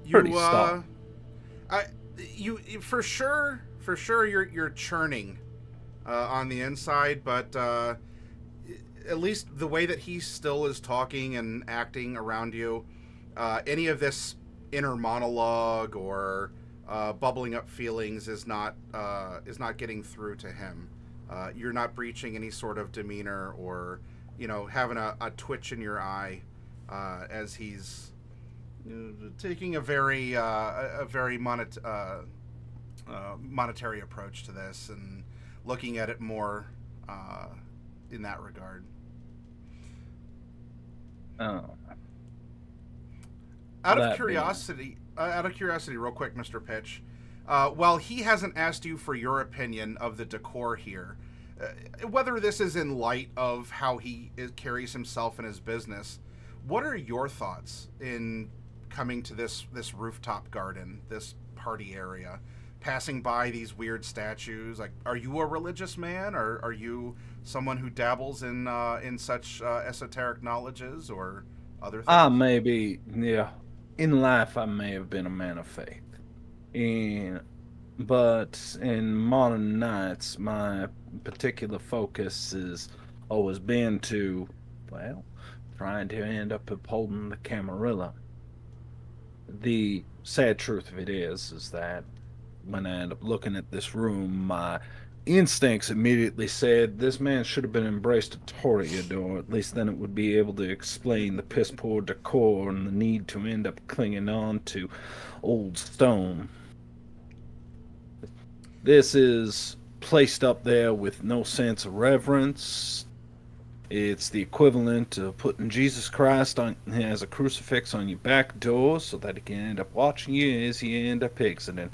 Pretty stout. You for sure you're churning on the inside, but at least the way that he still is talking and acting around you, any of this inner monologue or bubbling up feelings is not getting through to him. You're not breaching any sort of demeanor or, having a twitch in your eye as he's taking a very monetary approach to this and looking at it more in that regard. Oh. Out of curiosity, real quick, Mr. Pitch, while he hasn't asked you for your opinion of the decor here, whether this is in light of how he carries himself in his business, what are your thoughts in coming to this rooftop garden, this party area, passing by these weird statues? Like, are you a religious man, or are you someone who dabbles in such esoteric knowledges or other things? Maybe, yeah. In life, I may have been a man of faith. But in modern nights, my particular focus has always been to, well, trying to end up upholding the Camarilla. The sad truth of it is that when I end up looking at this room, my instincts immediately said this man should have been embraced a Toreador, or at least then it would be able to explain the piss poor decor and the need to end up clinging on to old stone. This is placed up there with no sense of reverence. It's the equivalent of putting Jesus Christ as a crucifix on your back door so that he can end up watching you as you end up exiting.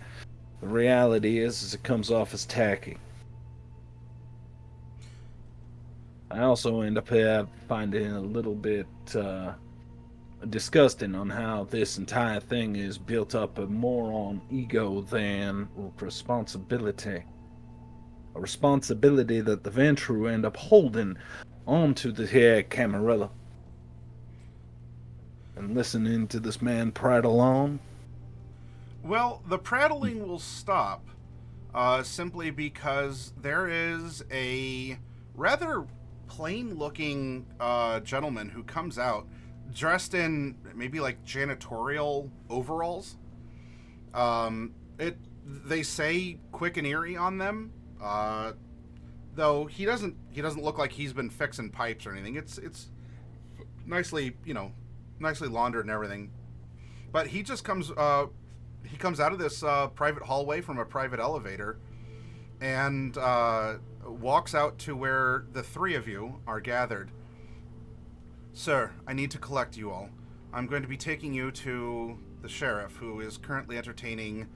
The reality is it comes off as tacky. I also end up finding it a little bit disgusting on how this entire thing is built up more on ego than responsibility. A responsibility that the Ventru end up holding onto the here Camarilla. And listening to this man prattle on. Well, the prattling will stop simply because there is a rather plain-looking gentleman who comes out dressed in maybe like janitorial overalls. They say quick and eerie on them, though he doesn't look like he's been fixing pipes or anything. It's nicely laundered and everything. But he just comes out of this private hallway from a private elevator and walks out to where the three of you are gathered. Sir, I need to collect you all. I'm going to be taking you to the sheriff, who is currently entertaining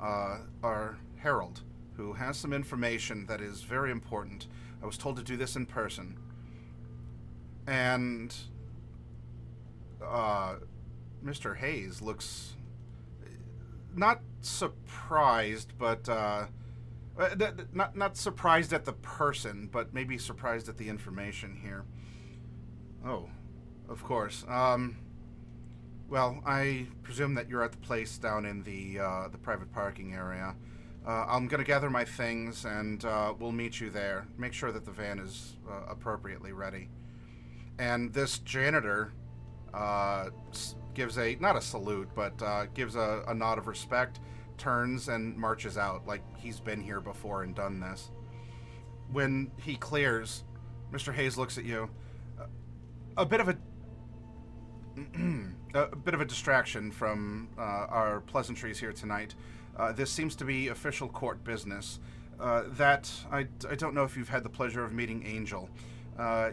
our herald, who has some information that is very important. I was told to do this in person. And Mr. Hayes looks not surprised, but not surprised at the person, but maybe surprised at the information here. Oh, of course. Well, I presume that you're at the place down in the private parking area. I'm going to gather my things, and we'll meet you there. Make sure that the van is appropriately ready. And this janitor gives not a salute, but gives a nod of respect, turns and marches out like he's been here before and done this. When he clears, Mr. Hayes looks at you. A bit of a distraction from our pleasantries here tonight. This seems to be official court business. That I don't know if you've had the pleasure of meeting Angel.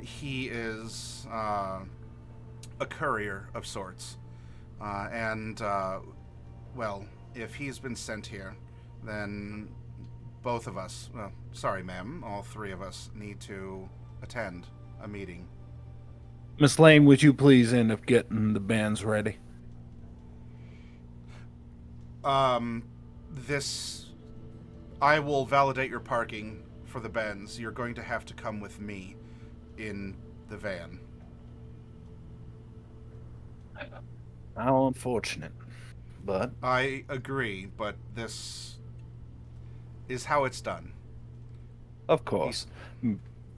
He is a courier of sorts, and well, if he's been sent here, then both of us, well, sorry, ma'am, all three of us need to attend a meeting. Miss Lane, would you please end up getting the bands ready? I will validate your parking for the Benz. You're going to have to come with me in the van. How unfortunate, but... I agree, but this is how it's done. Of course.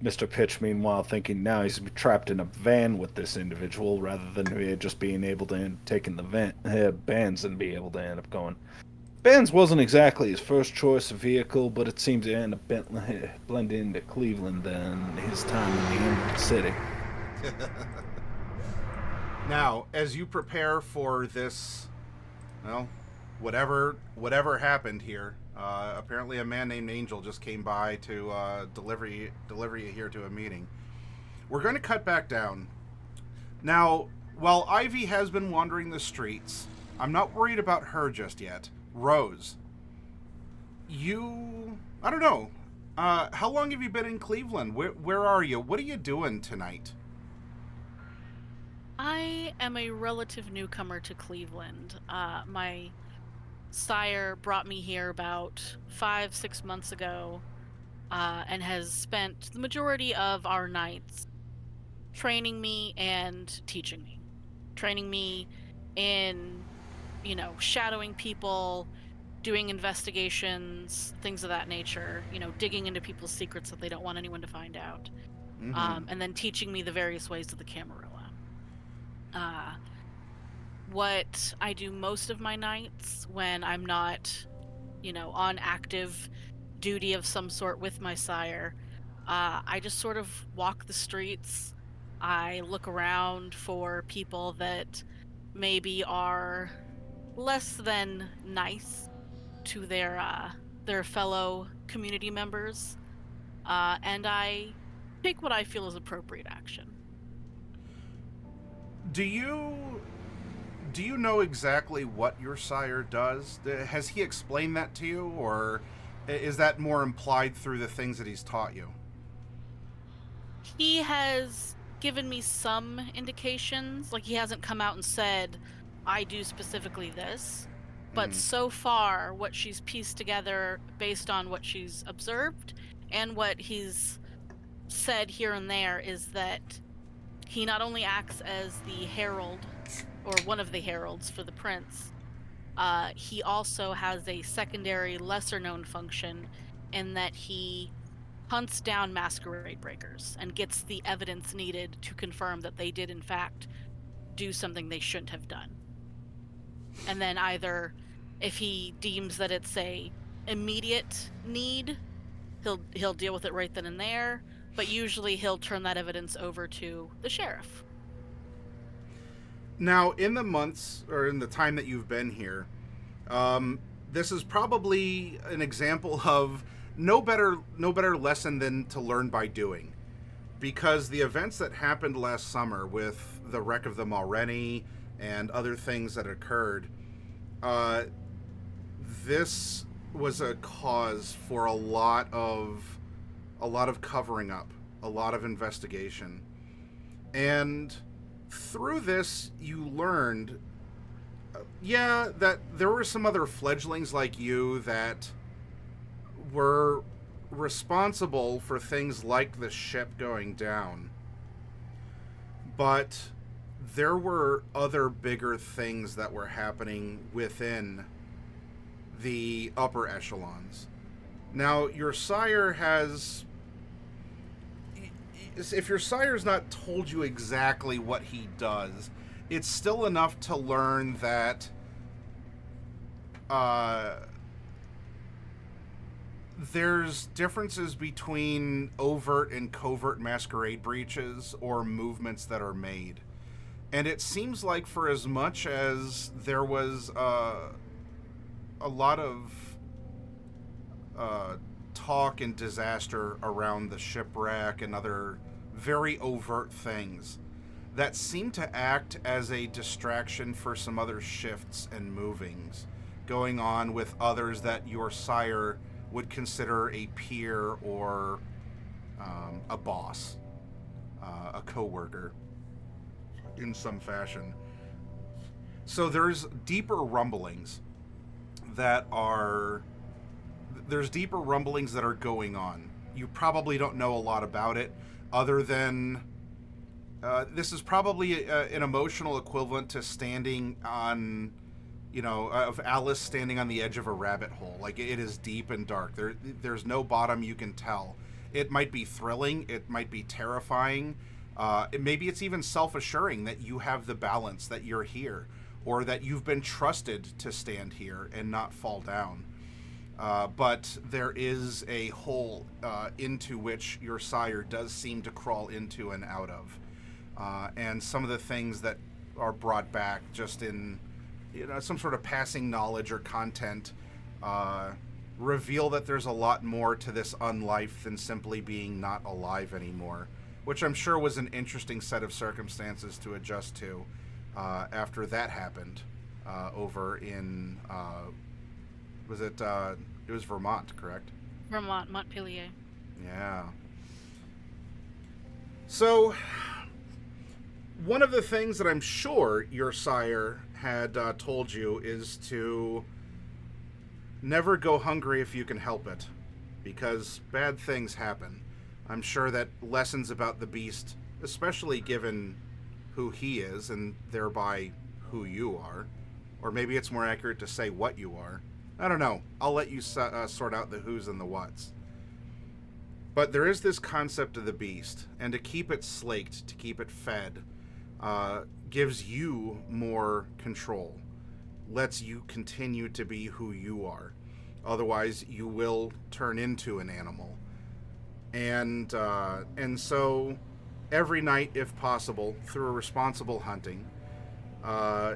Mr. Pitch, meanwhile, thinking now he's trapped in a van with this individual rather than just being able to take in the bands and be able to end up going. Benz wasn't exactly his first choice of vehicle, but it seemed to end up blending into Cleveland and his time in the Emerald City. Now, as you prepare for this, well, whatever happened here, apparently a man named Angel just came by to deliver you here to a meeting. We're going to cut back down. Now, while Ivy has been wandering the streets, I'm not worried about her just yet. Rose, I don't know. How long have you been in Cleveland? Where are you? What are you doing tonight? I am a relative newcomer to Cleveland. My sire brought me here about 5-6 months ago, and has spent the majority of our nights training me and teaching me. Training me in, shadowing people, doing investigations, things of that nature, digging into people's secrets that they don't want anyone to find out. Mm-hmm. And then teaching me the various ways of the Camarilla. What I do most of my nights when I'm not, on active duty of some sort with my sire, I just sort of walk the streets. I look around for people that maybe are less than nice to their fellow community members, and I take what I feel is appropriate action. Do you know exactly what your sire does? Has he explained that to you, or is that more implied through the things that he's taught you? He has given me some indications. Like, he hasn't come out and said, I do specifically this. But so far, what she's pieced together based on what she's observed and what he's said here and there is that he not only acts as the herald, or one of the heralds for the prince, he also has a secondary, lesser-known function in that he hunts down masquerade breakers and gets the evidence needed to confirm that they did, in fact, do something they shouldn't have done. And then either, if he deems that it's a immediate need, he'll deal with it right then and there, but usually he'll turn that evidence over to the sheriff. Now, in the months, or in the time that you've been here, this is probably an example of no better lesson than to learn by doing. Because the events that happened last summer with the wreck of the Mulrenny and other things that occurred, this was a cause for a lot of covering up, a lot of investigation. And through this, you learned, that there were some other fledglings like you that were responsible for things like the ship going down. But there were other bigger things that were happening within the upper echelons. Now, your sire has... If your sire's not told you exactly what he does, it's still enough to learn that there's differences between overt and covert masquerade breaches or movements that are made. And it seems like for as much as there was a lot of talk and disaster around the shipwreck and other very overt things that seemed to act as a distraction for some other shifts and movings going on with others that your sire would consider a peer or a boss, a co-worker in some fashion. So there's deeper rumblings that are going on. You probably don't know a lot about it other than this is probably an emotional equivalent to standing on, of Alice standing on the edge of a rabbit hole. Like, it is deep and dark. There's no bottom you can tell. It might be thrilling. It might be terrifying. Maybe it's even self-assuring that you have the balance, that you're here, or that you've been trusted to stand here and not fall down. But there is a hole into which your sire does seem to crawl into and out of. And some of the things that are brought back just in some sort of passing knowledge or content reveal that there's a lot more to this unlife than simply being not alive anymore, which I'm sure was an interesting set of circumstances to adjust to after that happened over in, it was Vermont, correct? Vermont, Montpelier. Yeah. So, one of the things that I'm sure your sire had told you is to never go hungry if you can help it, because bad things happen. I'm sure that lessons about the beast, especially given who he is and thereby who you are, or maybe it's more accurate to say what you are. I don't know. I'll let you sort out the who's and the whats. But there is this concept of the beast, and to keep it slaked, to keep it fed, gives you more control, lets you continue to be who you are. Otherwise, you will turn into an animal. And so, every night, if possible, through responsible hunting,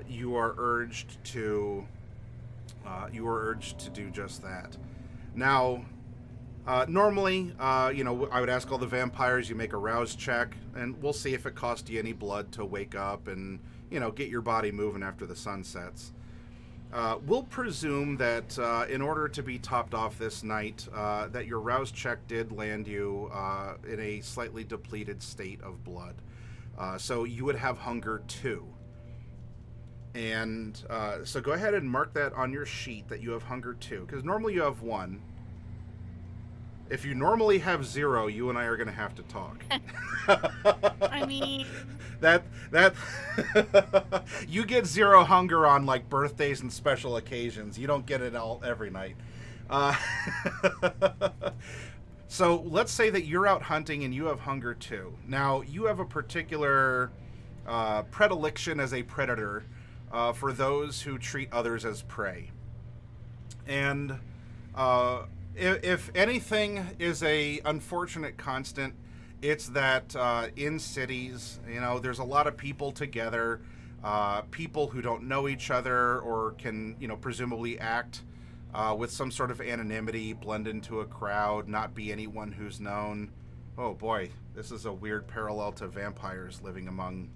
you are urged to do just that. Now, normally, I would ask all the vampires, you make a rouse check, and we'll see if it costs you any blood to wake up and, get your body moving after the sun sets. We'll presume that in order to be topped off this night, that your rouse check did land you in a slightly depleted state of blood. So you would have hunger 2. And so go ahead and mark that on your sheet that you have hunger 2, because normally you have 1. If you normally have 0, you and I are going to have to talk. I mean, that you get 0 hunger on like birthdays and special occasions. You don't get it all every night. So let's say that you're out hunting and you have hunger 2. Now you have a particular predilection as a predator for those who treat others as prey. And if anything is a unfortunate constant, it's that in cities, there's a lot of people together, people who don't know each other or can, presumably act with some sort of anonymity, blend into a crowd, not be anyone who's known. Oh boy, this is a weird parallel to vampires living among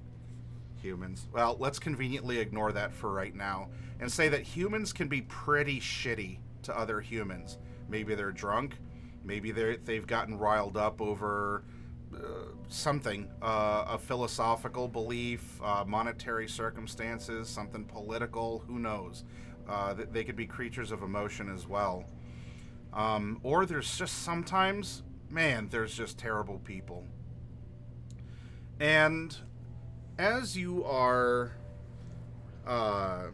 humans. Well, let's conveniently ignore that for right now and say that humans can be pretty shitty to other humans. Maybe they're drunk. Maybe they've gotten riled up over something, a philosophical belief, monetary circumstances, something political. Who knows? They could be creatures of emotion as well. Or there's just sometimes, there's just terrible people. And as you are out,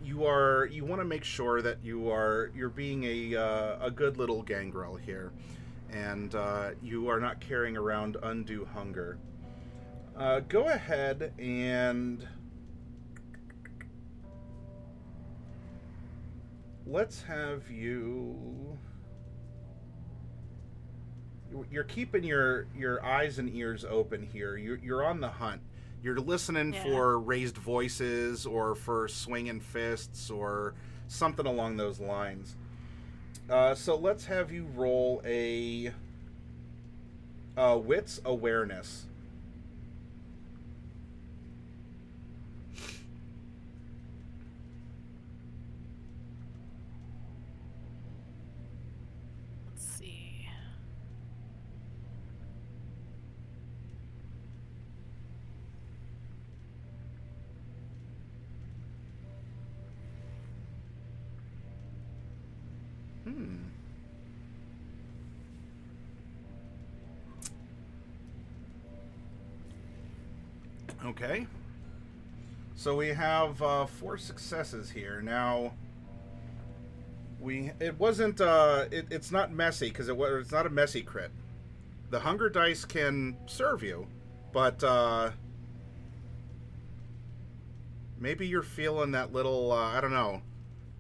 you want to make sure that you're being a good little gangrel here, and you are not carrying around undue hunger. Go ahead and let's have you. You're keeping your eyes and ears open here. You're on the hunt. You're listening for raised voices or for swinging fists or something along those lines. So let's have you roll a wits awareness. Let's see. Okay. So we have 4 successes here. Now, it wasn't it's not messy because it's not a messy crit. The hunger dice can serve you, but maybe you're feeling that little I don't know.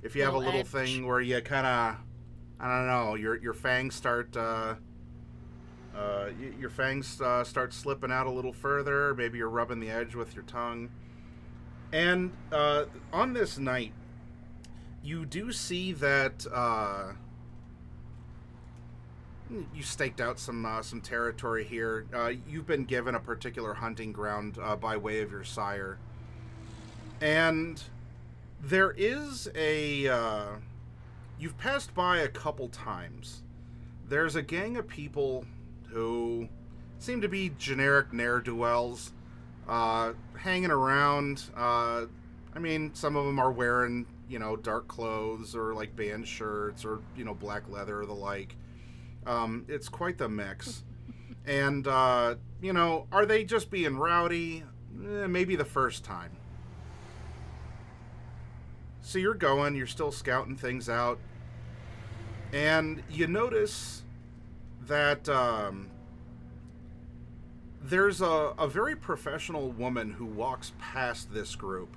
If you have a little edge. thing where you kind of I don't know, your fangs start your fangs start slipping out a little further. Maybe you're rubbing the edge with your tongue. And on this night, you do see that you staked out some territory here. You've been given a particular hunting ground by way of your sire, and there is a. You've passed by a couple times. There's a gang of people who seem to be generic ne'er-do-wells, hanging around. I mean, some of them are wearing, dark clothes or like band shirts or, black leather or the like. It's quite the mix. And, are they just being rowdy? Maybe the first time. So you're still scouting things out. And you notice that there's a very professional woman who walks past this group.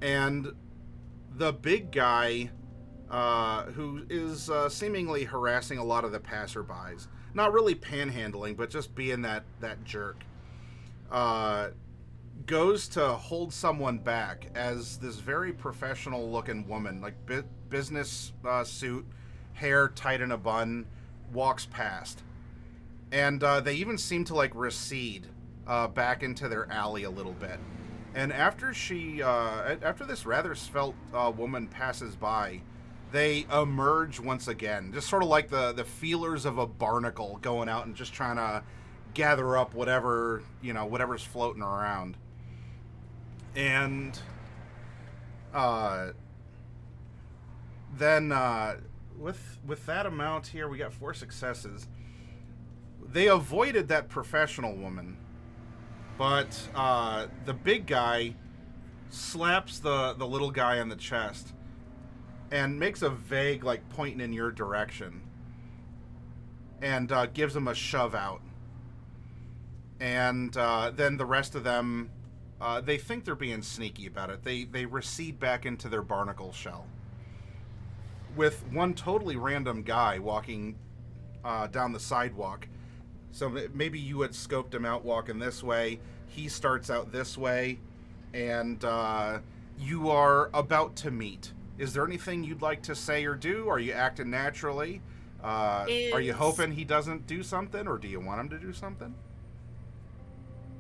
And the big guy who is seemingly harassing a lot of the passerbys, not really panhandling, but just being that jerk, goes to hold someone back as this very professional looking woman, like business suit, hair tight in a bun, walks past. And they even seem to like recede back into their alley a little bit. And after after this rather svelte woman passes by, they emerge once again, just sort of like the feelers of a barnacle going out and just trying to gather up whatever's floating around. And then with that amount here, we got 4 successes. They avoided that professional woman, but the big guy slaps the little guy on the chest and makes a vague, like, pointing in your direction, and gives him a shove out. And then the rest of them, they think they're being sneaky about it. They recede back into their barnacle shell, with one totally random guy walking down the sidewalk. So maybe you had scoped him out walking this way. He starts out this way, and you are about to meet. Is there anything you'd like to say or do? Are you acting naturally? Are you hoping he doesn't do something, or do you want him to do something?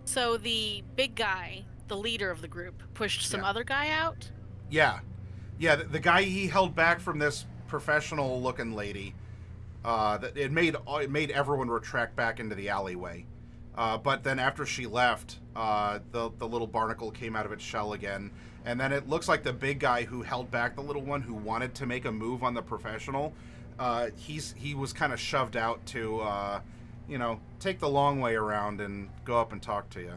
So the big guy, the leader of the group, pushed some other guy out? Yeah. The guy he held back from this professional-looking lady. That it made everyone retract back into the alleyway. But then after she left, the little barnacle came out of its shell again. And then it looks like the big guy who held back the little one, who wanted to make a move on the professional, he was kind of shoved out to, take the long way around and go up and talk to you.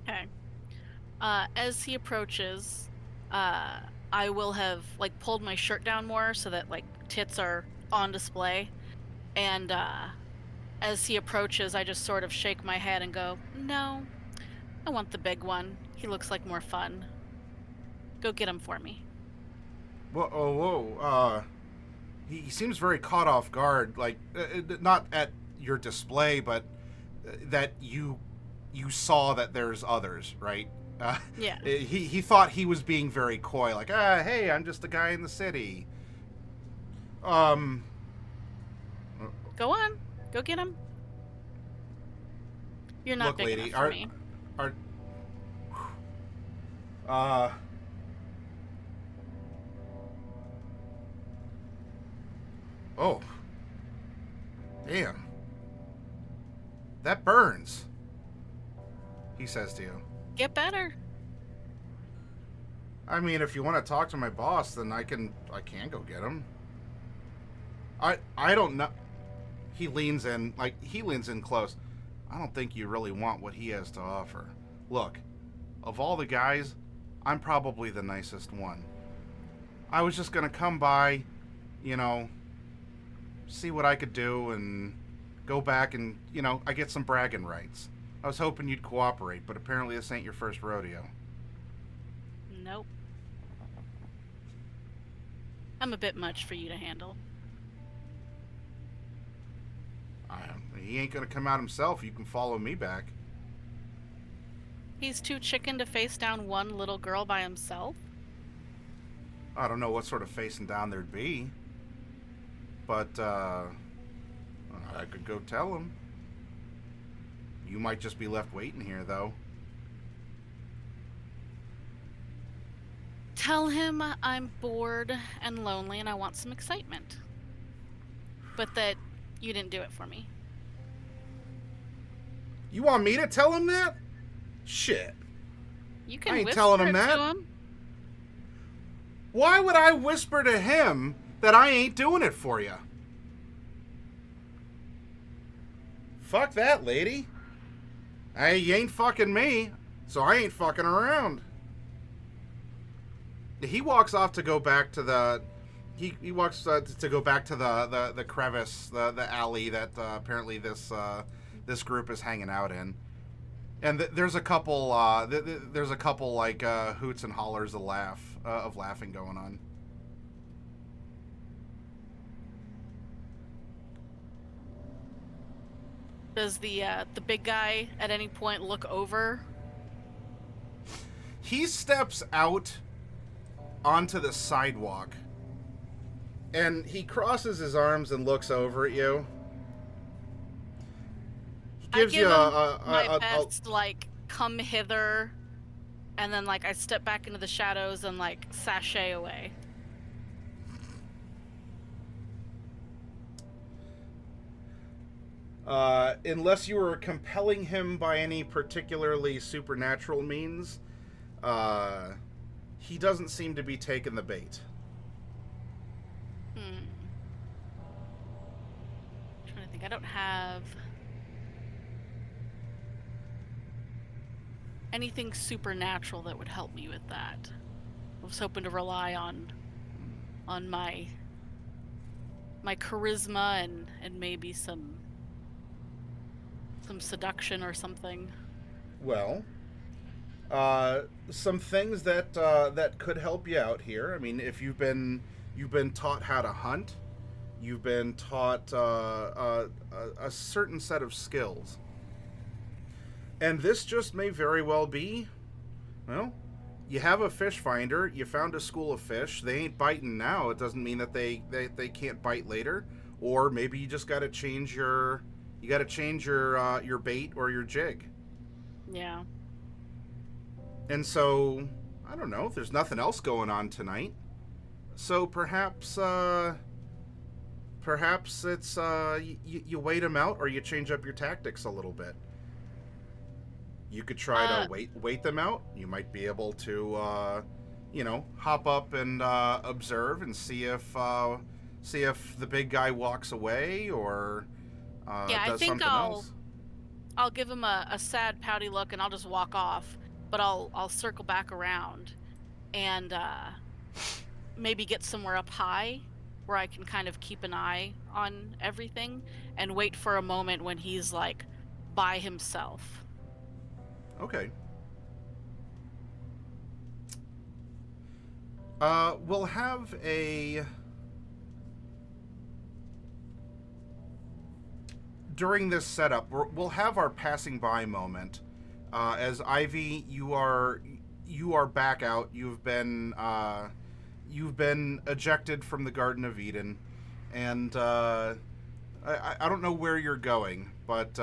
Okay. As he approaches, I will have, like, pulled my shirt down more so that, like, tits are on display. And as he approaches, I just sort of shake my head and go, no, I want the big one. He looks like more fun. Go get him for me. Whoa. He seems very caught off guard. Like, not at your display, but that you saw that there's others, right? Yeah. He thought he was being very coy, like, hey, I'm just a guy in the city. Go on. Go get him. You're not Look, big lady, enough for me. Oh. Damn. That burns. He says to you. Get better. I mean, if you want to talk to my boss, then I can go get him. I don't know. He leans in close. I don't think you really want what he has to offer. Look, of all the guys, I'm probably the nicest one. I was just gonna come by, see what I could do and go back and, I get some bragging rights. I was hoping you'd cooperate, but apparently this ain't your first rodeo. Nope. I'm a bit much for you to handle. He ain't gonna come out himself. You can follow me back. He's too chicken to face down one little girl by himself? I don't know what sort of facing down there'd be. But, I could go tell him. You might just be left waiting here, though. Tell him I'm bored and lonely and I want some excitement. But that you didn't do it for me. You want me to tell him that? Shit. You can I ain't whisper telling him it that. to him. Why would I whisper to him that I ain't doing it for you? Fuck that, lady. You ain't fucking me, so I ain't fucking around. He walks off to go back to the... He walks to go back to the crevice, the alley that apparently this group is hanging out in. And there's a couple like hoots and hollers of laughing going on. Does the big guy at any point look over? He steps out onto the sidewalk and he crosses his arms and looks over at you. He gives you my best like come hither, and then like I step back into the shadows and like sashay away. Unless you were compelling him by any particularly supernatural means, he doesn't seem to be taking the bait. I'm trying to think. I don't have anything supernatural that would help me with that. I was hoping to rely on my charisma and maybe some seduction or something. Well, some things that could help you out here. I mean, if you've been taught how to hunt, you've been taught a certain set of skills, and this just may very well be. Well, you have a fish finder. You found a school of fish. They ain't biting now. It doesn't mean that they can't bite later. Or maybe you just got to change your bait or your jig. Yeah. And so, I don't know, there's nothing else going on tonight. So perhaps it's you wait them out, or you change up your tactics a little bit. You could try to wait them out. You might be able to hop up and observe and see if the big guy walks away or I does think something else. I'll give him a sad pouty look and I'll just walk off, but I'll circle back around and maybe get somewhere up high where I can kind of keep an eye on everything and wait for a moment when he's like by himself. Okay. We'll have a... During this setup, we'll have our passing by moment. As Ivy, you are back out. You've been ejected from the Garden of Eden, and I don't know where you're going, but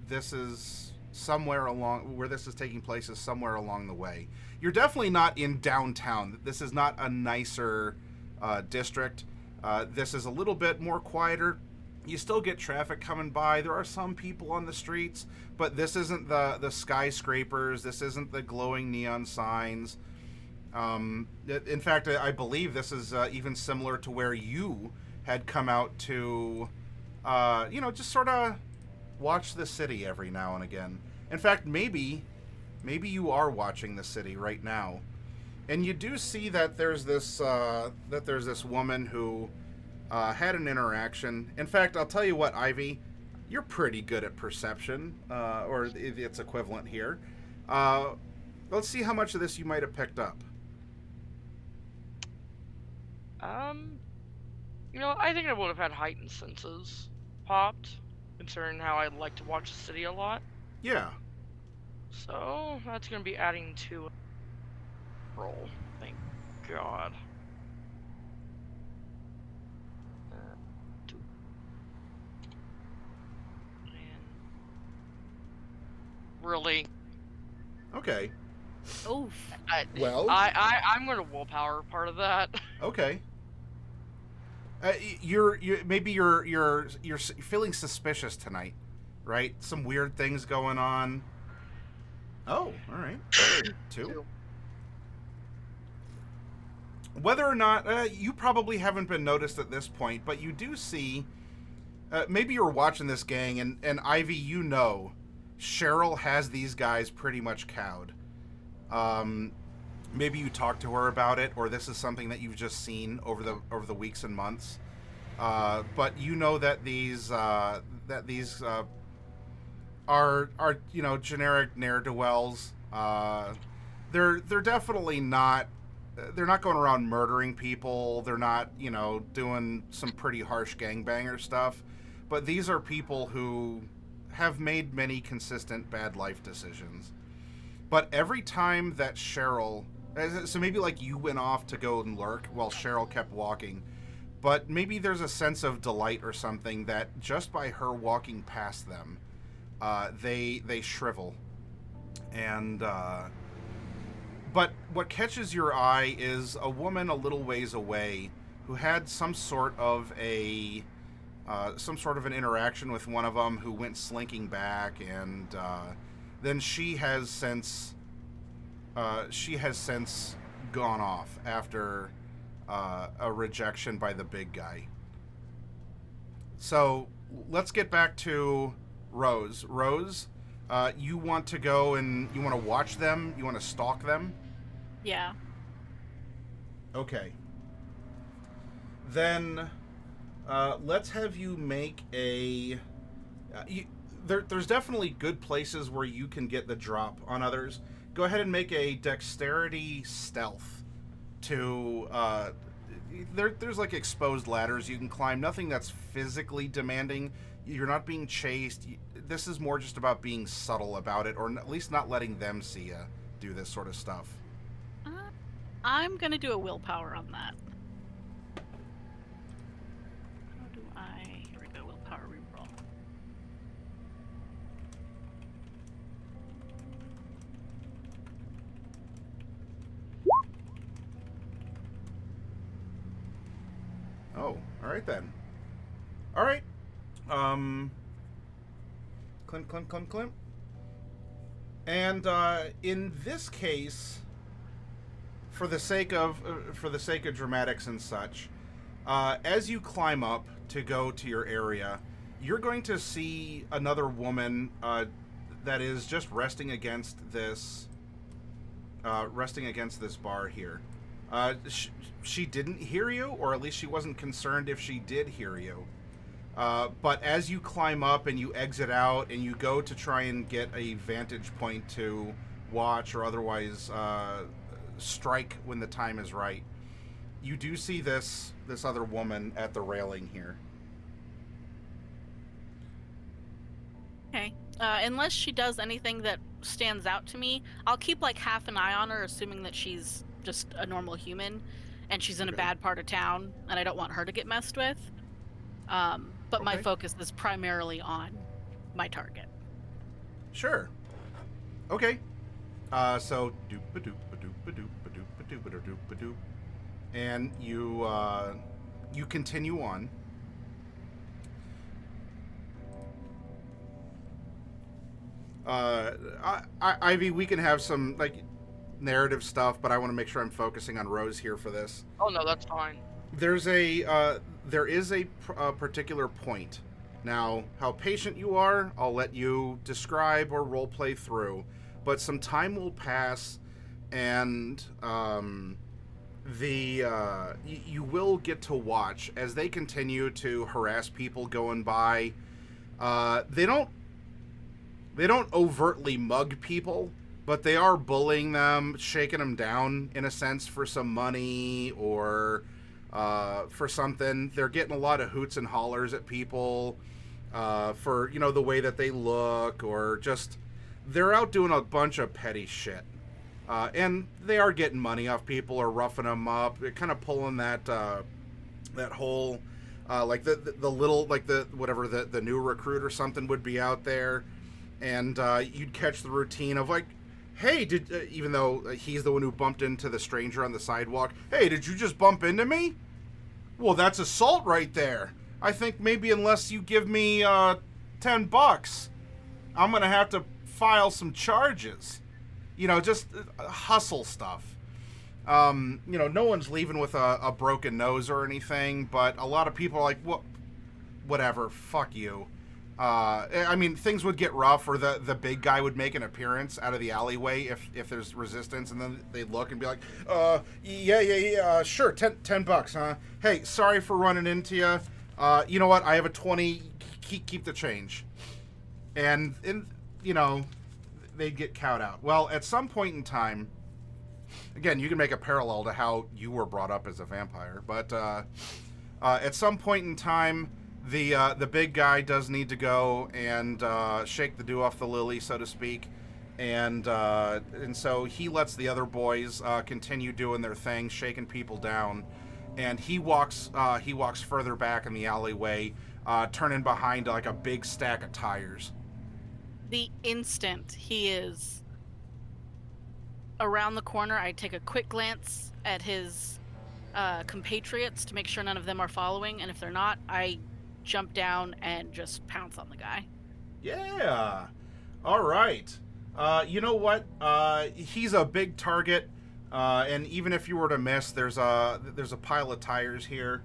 this is somewhere along where this is taking place is somewhere along the way. You're definitely not in downtown. This is not a nicer district. This is a little bit more quieter. You still get traffic coming by. There are some people on the streets, but this isn't the skyscrapers. This isn't the glowing neon signs. In fact, I believe this is even similar to where you had come out to, just sort of watch the city every now and again. In fact, maybe you are watching the city right now, and you do see that there's this woman who had an interaction. In fact, I'll tell you what, Ivy, you're pretty good at perception, or its equivalent here. Let's see how much of this you might have picked up. I think I would have had heightened senses popped, considering how I like to watch the city a lot. Yeah. So that's gonna be adding to a roll. Thank God. 2. And really? Okay. Oh, Well. I'm gonna willpower part of that. Okay. You're feeling suspicious tonight, right? Some weird things going on. Oh, all right. 2. Whether or not you probably haven't been noticed at this point, but you do see. Maybe you're watching this gang, and Ivy, Cheryl has these guys pretty much cowed. Maybe you talked to her about it, or this is something that you've just seen over the weeks and months. But you know that these are generic ne'er-do-wells. They're definitely not. They're not going around murdering people. They're not doing some pretty harsh gangbanger stuff. But these are people who have made many consistent bad life decisions. But every time that Cheryl... So maybe like you went off to go and lurk while Cheryl kept walking. But maybe there's a sense of delight or something that just by her walking past them, they shrivel. And... But what catches your eye is a woman a little ways away who had some sort of an interaction with one of them who went slinking back, and then she has since gone off after a rejection by the big guy. So let's get back to Rose. Rose, you want to go and you want to watch them? You want to stalk them? yeah. Okay. Then let's have you make a... there's definitely good places where you can get the drop on others. Go ahead and make a dexterity stealth to... there's like exposed ladders you can climb. Nothing that's physically demanding. You're not being chased. This is more just about being subtle about it, or at least not letting them see you do this sort of stuff. I'm gonna do a willpower on that. How do I... Here we go, willpower reroll. Oh, all right then. All right. Climb. And in this case, for the sake of dramatics and such, as you climb up to go to your area, you're going to see another woman that is just resting against this bar here. She didn't hear you, or at least she wasn't concerned if she did hear you. But as you climb up and you exit out and you go to try and get a vantage point to watch or otherwise strike when the time is right, you do see this other woman at the railing here. Okay. Unless she does anything that stands out to me, I'll keep like half an eye on her, assuming that she's just a normal human, and she's in a Okay. bad part of town, and I don't want her to get messed with. But my Okay. focus is primarily on my target. Sure. Okay. So doop-a-doop-a-doop-a-doop-a-doop-a-doop-a-doop-a-doop. And you continue on. Ivy, we can have some like narrative stuff, but I want to make sure I'm focusing on Rose here for this. Oh no, that's fine. There is a particular point. Now, how patient you are, I'll let you describe or role play through, but some time will pass, and you will get to watch as they continue to harass people going by. They don't overtly mug people, but they are bullying them, shaking them down in a sense for some money or for something. They're getting a lot of hoots and hollers at people for, you know, the way that they look, or just they're out doing a bunch of petty shit. And they are getting money off people or roughing them up. They're kind of pulling that whole like the little, like the new recruit or something would be out there, and you'd catch the routine of like, hey, even though he's the one who bumped into the stranger on the sidewalk, hey, did you just bump into me? Well, that's assault right there. I think maybe unless you give me $10, I'm gonna have to file some charges. You know, just hustle stuff. You know, no one's leaving with a broken nose or anything, but a lot of people are like, well, whatever, fuck you. I mean, things would get rough, or the big guy would make an appearance out of the alleyway if there's resistance, and then they'd look and be like, yeah, sure, $10, huh? Hey, sorry for running into you. You know what? I have a 20. Keep the change. And you know, they'd get cowed out. Well, at some point in time, again, you can make a parallel to how you were brought up as a vampire, but at some point in time, the big guy does need to go and shake the dew off the lily, so to speak, and so he lets the other boys continue doing their thing, shaking people down, and he walks further back in the alleyway, turning behind like a big stack of tires. The instant he is around the corner, I take a quick glance at his compatriots to make sure none of them are following, and if they're not, I jump down and just pounce on the guy. Yeah. All right. You know what? He's a big target, and even if you were to miss, there's a pile of tires here.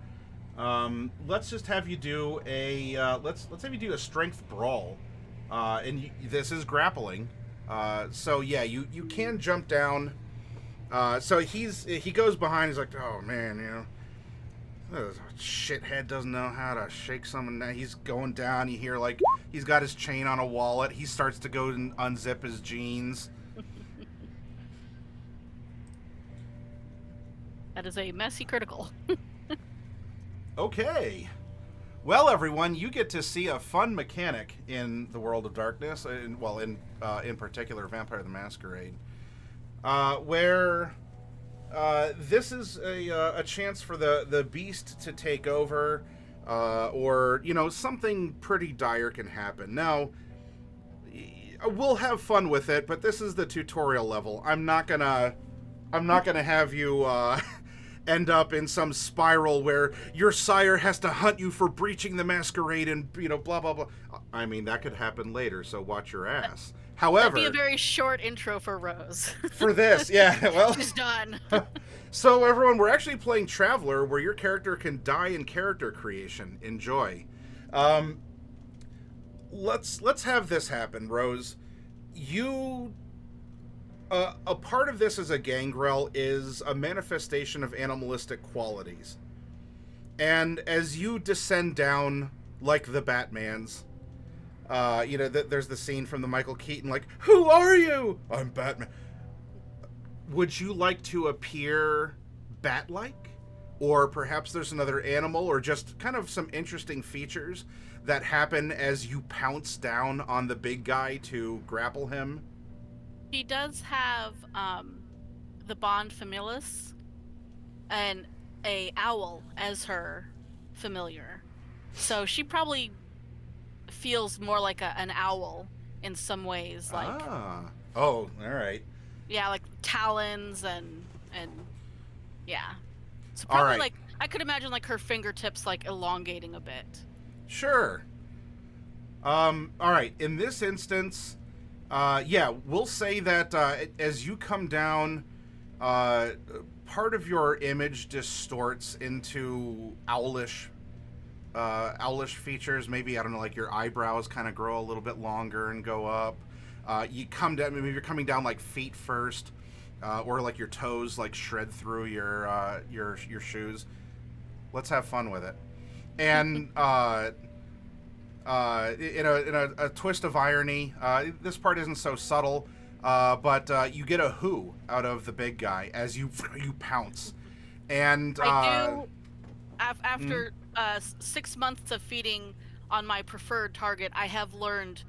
Let's just have you do a let's have you do a strength brawl, and this is grappling. So yeah, you can jump down. So he goes behind. He's like, oh man, you know, this shithead doesn't know how to shake someone down. He's going down. You hear like he's got his chain on a wallet. He starts to go and unzip his jeans. That is a messy critical. Okay. Well, everyone, you get to see a fun mechanic in the World of Darkness, in particular Vampire the Masquerade, where this is a chance for the beast to take over, or, you know, something pretty dire can happen. Now, we'll have fun with it, but this is the tutorial level. I'm not gonna have you end up in some spiral where your sire has to hunt you for breaching the masquerade and, you know, blah, blah, blah. I mean, that could happen later, so watch your ass. However... That'd be a very short intro for Rose. For this, yeah, well... She's done. So, everyone, we're actually playing Traveler, where your character can die in character creation. Enjoy. Let's have this happen, Rose. You... a part of this as a gangrel is a manifestation of animalistic qualities. And as you descend down like the Batmans, you know, there's the scene from the Michael Keaton, like, who are you? I'm Batman. Would you like to appear bat-like? or perhaps there's another animal, or just kind of some interesting features that happen as you pounce down on the big guy to grapple him? She does have the Bond Familis and a owl as her familiar. So she probably feels more like an owl in some ways, like oh, all right. yeah, like talons and yeah. So All probably right. like I could imagine like her fingertips like elongating a bit. Sure. All right. In this instance, yeah, we'll say that as you come down, part of your image distorts into owlish features. Maybe, I don't know, like your eyebrows kind of grow a little bit longer and go up. You come down, maybe you're coming down like feet first, or like your toes like shred through your shoes. Let's have fun with it. And in a twist of irony, this part isn't so subtle, but you get a who out of the big guy as you pounce. And I do after 6 months of feeding on my preferred target, I have learned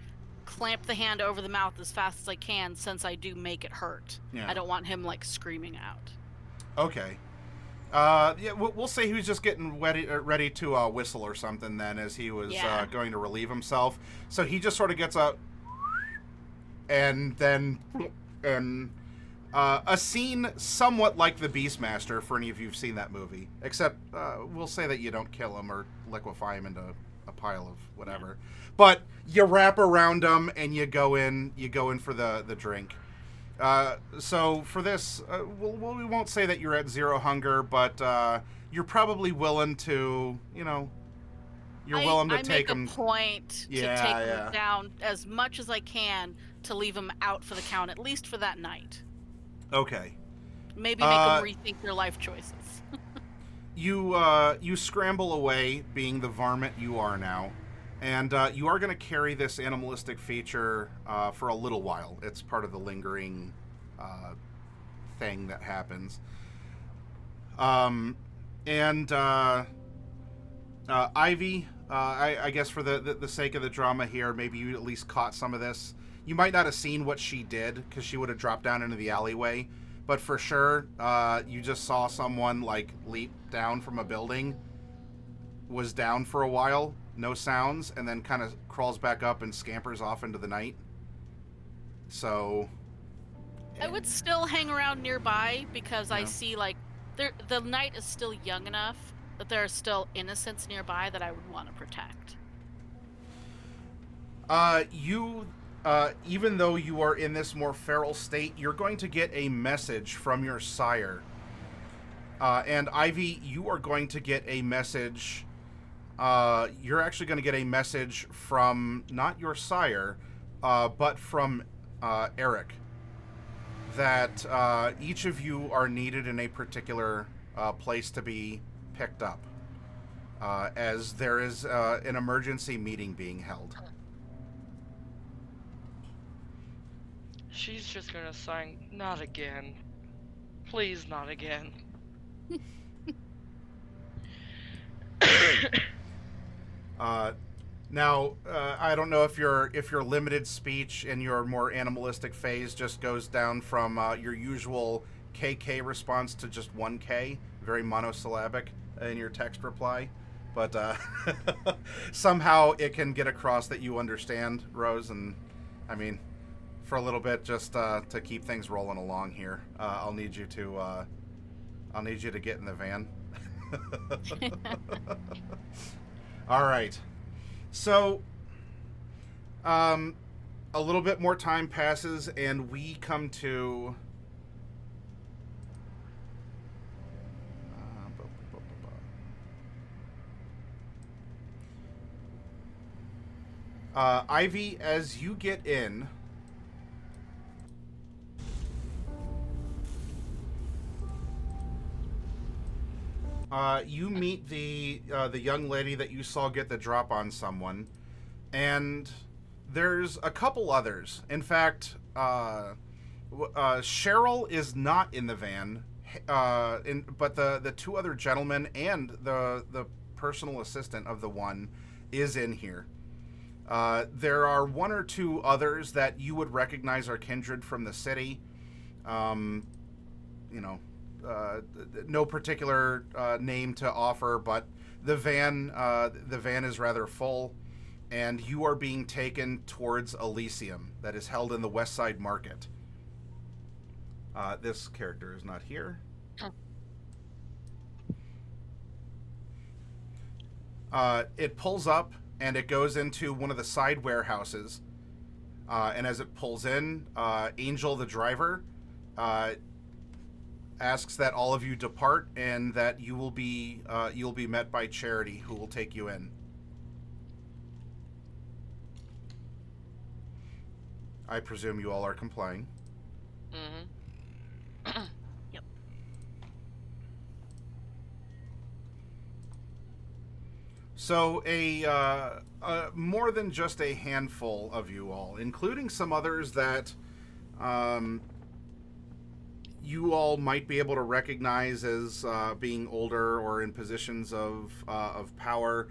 clamp the hand over the mouth as fast as I can, since I do make it hurt. Yeah. I don't want him like screaming out. Okay. Yeah, we'll say he was just getting ready to whistle or something then, as he was going to relieve himself. So he just sort of gets up, and then a scene somewhat like the Beastmaster, for any of you who've seen that movie, except we'll say that you don't kill him or liquefy him into a pile of whatever, but you wrap around him and you go in for the drink. So for this, we won't say that you're at zero hunger, but you're probably willing to, willing to take him. I make a point to take him down as much as I can to leave him out for the count, at least for that night. Okay. Maybe make them rethink their life choices. You scramble away, being the varmint you are now, and you are going to carry this animalistic feature for a little while. It's part of the lingering thing that happens. Ivy, I guess for the sake of the drama here, maybe you at least caught some of this. You might not have seen what she did, because she would have dropped down into the alleyway. But for sure, you just saw someone, like, leap down from a building, was down for a while, no sounds, and then kind of crawls back up and scampers off into the night. So... I would still hang around nearby, because I see, like, the night is still young enough that there are still innocents nearby that I would want to protect. Even though you are in this more feral state, you're going to get a message from your sire. And Ivy, you are going to get a message. You're actually going to get a message from not your sire, but from Eric. That each of you are needed in a particular place to be picked up, as there is an emergency meeting being held. She's just gonna sign, not again. Please, not again. Now, I don't know if your limited speech and your more animalistic phase just goes down from your usual KK response to just 1K, very monosyllabic in your text reply, but somehow it can get across that you understand, Rose, and I mean, for a little bit, just to keep things rolling along here, I'll need you to get in the van. All right. So, a little bit more time passes, and we come to... Ivy, as you get in... you meet the young lady that you saw get the drop on someone, and there's a couple others. In fact, Cheryl is not in the van. but the two other gentlemen and the personal assistant of the one is in here. There are one or two others that you would recognize are kindred from the city. No particular name to offer, but the van is rather full, and you are being taken towards Elysium, that is held in the West Side Market. This character is not here. It pulls up, and it goes into one of the side warehouses. And as it pulls in, Angel, the driver, asks that all of you depart, and that you'll be met by Charity, who will take you in. I presume you all are complying. Mm-hmm. Yep. So more than just a handful of you all, including some others that you all might be able to recognize as being older or in positions of power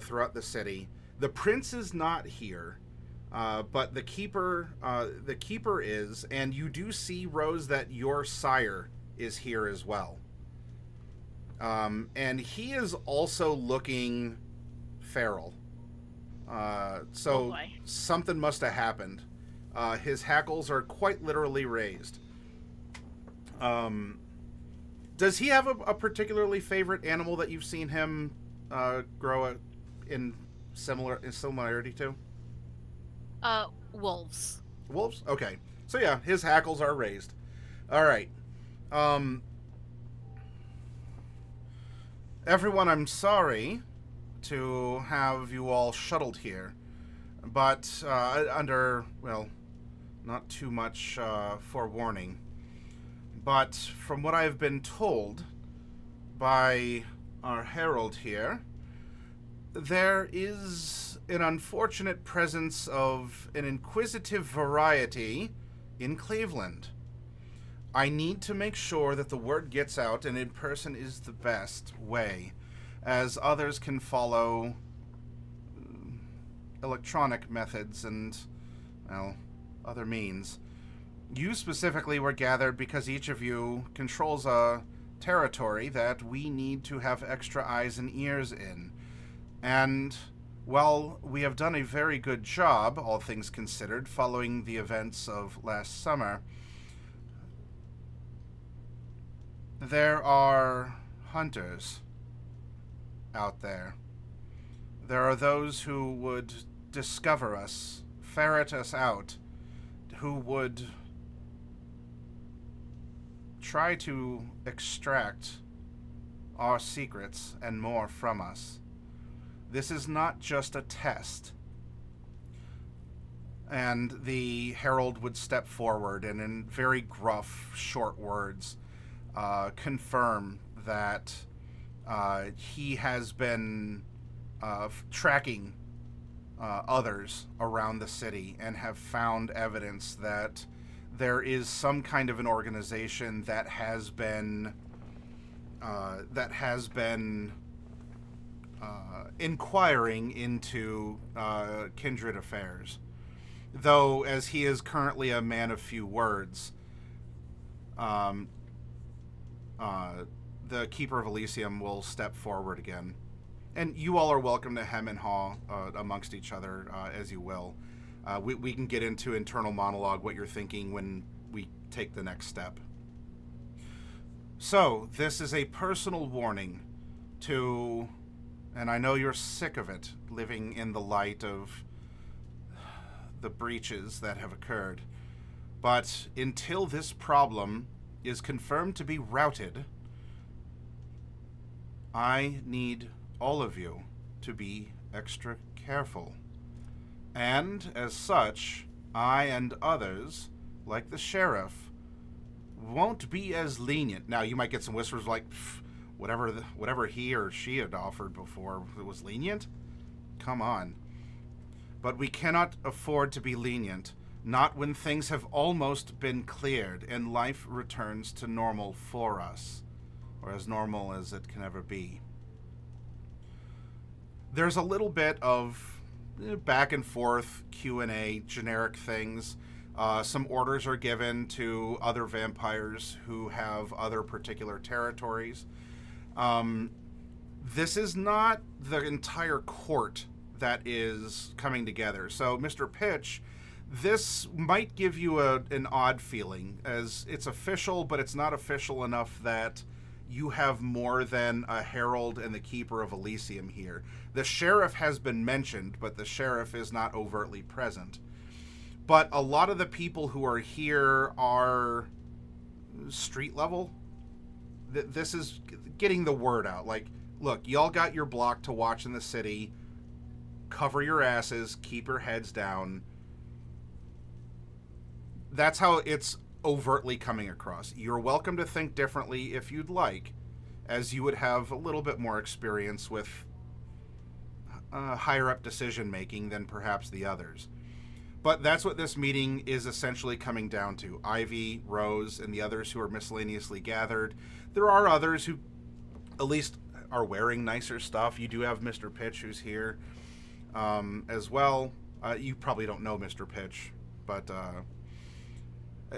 throughout the city. The prince is not here, but the keeper is, and you do see, Rose, that your sire is here as well. And he is also looking feral. So something must have happened. His hackles are quite literally raised. Does he have a particularly favorite animal that you've seen him grow in similarity to? Wolves. Wolves? Okay. So yeah, his hackles are raised. All right. Everyone, I'm sorry to have you all shuttled here, but under, well, not too much forewarning. But from what I've been told by our herald here, there is an unfortunate presence of an inquisitive variety in Cleveland. I need to make sure that the word gets out, and in person is the best way, as others can follow electronic methods and, well, other means. You specifically were gathered because each of you controls a territory that we need to have extra eyes and ears in. And while we have done a very good job, all things considered, following the events of last summer, there are hunters out there. There are those who would discover us, ferret us out, who would try to extract our secrets and more from us. This is not just a test. And the herald would step forward and in very gruff, short words confirm that he has been tracking others around the city and have found evidence that there is some kind of an organization that has been inquiring into kindred affairs. Though, as he is currently a man of few words, the Keeper of Elysium will step forward again. And you all are welcome to hem and haw amongst each other as you will. We can get into internal monologue, what you're thinking when we take the next step. So, this is a personal warning to, and I know you're sick of it, living in the light of the breaches that have occurred. But until this problem is confirmed to be routed, I need all of you to be extra careful. And, as such, I and others, like the sheriff, won't be as lenient. Now, you might get some whispers like, whatever he or she had offered before was lenient? Come on. But we cannot afford to be lenient Not when things have almost been cleared and life returns to normal for us, or as normal as it can ever be. There's a little bit of back and forth Q&A, generic things. Some orders are given to other vampires who have other particular territories. This is not the entire court that is coming together. So, Mr. Pitch, this might give you an odd feeling, as it's official, but it's not official enough that you have more than a herald and the keeper of Elysium here. The sheriff has been mentioned, but the sheriff is not overtly present. But a lot of the people who are here are street level. This is getting the word out. Like, look, y'all got your block to watch in the city. Cover your asses. Keep your heads down. That's how it's overtly coming across. You're welcome to think differently if you'd like, as you would have a little bit more experience with higher up decision making than perhaps the others. But that's what this meeting is essentially coming down to. Ivy, Rose, and the others who are miscellaneously gathered. There are others who at least are wearing nicer stuff. You do have Mr. Pitch who's here as well. You probably don't know Mr. Pitch, but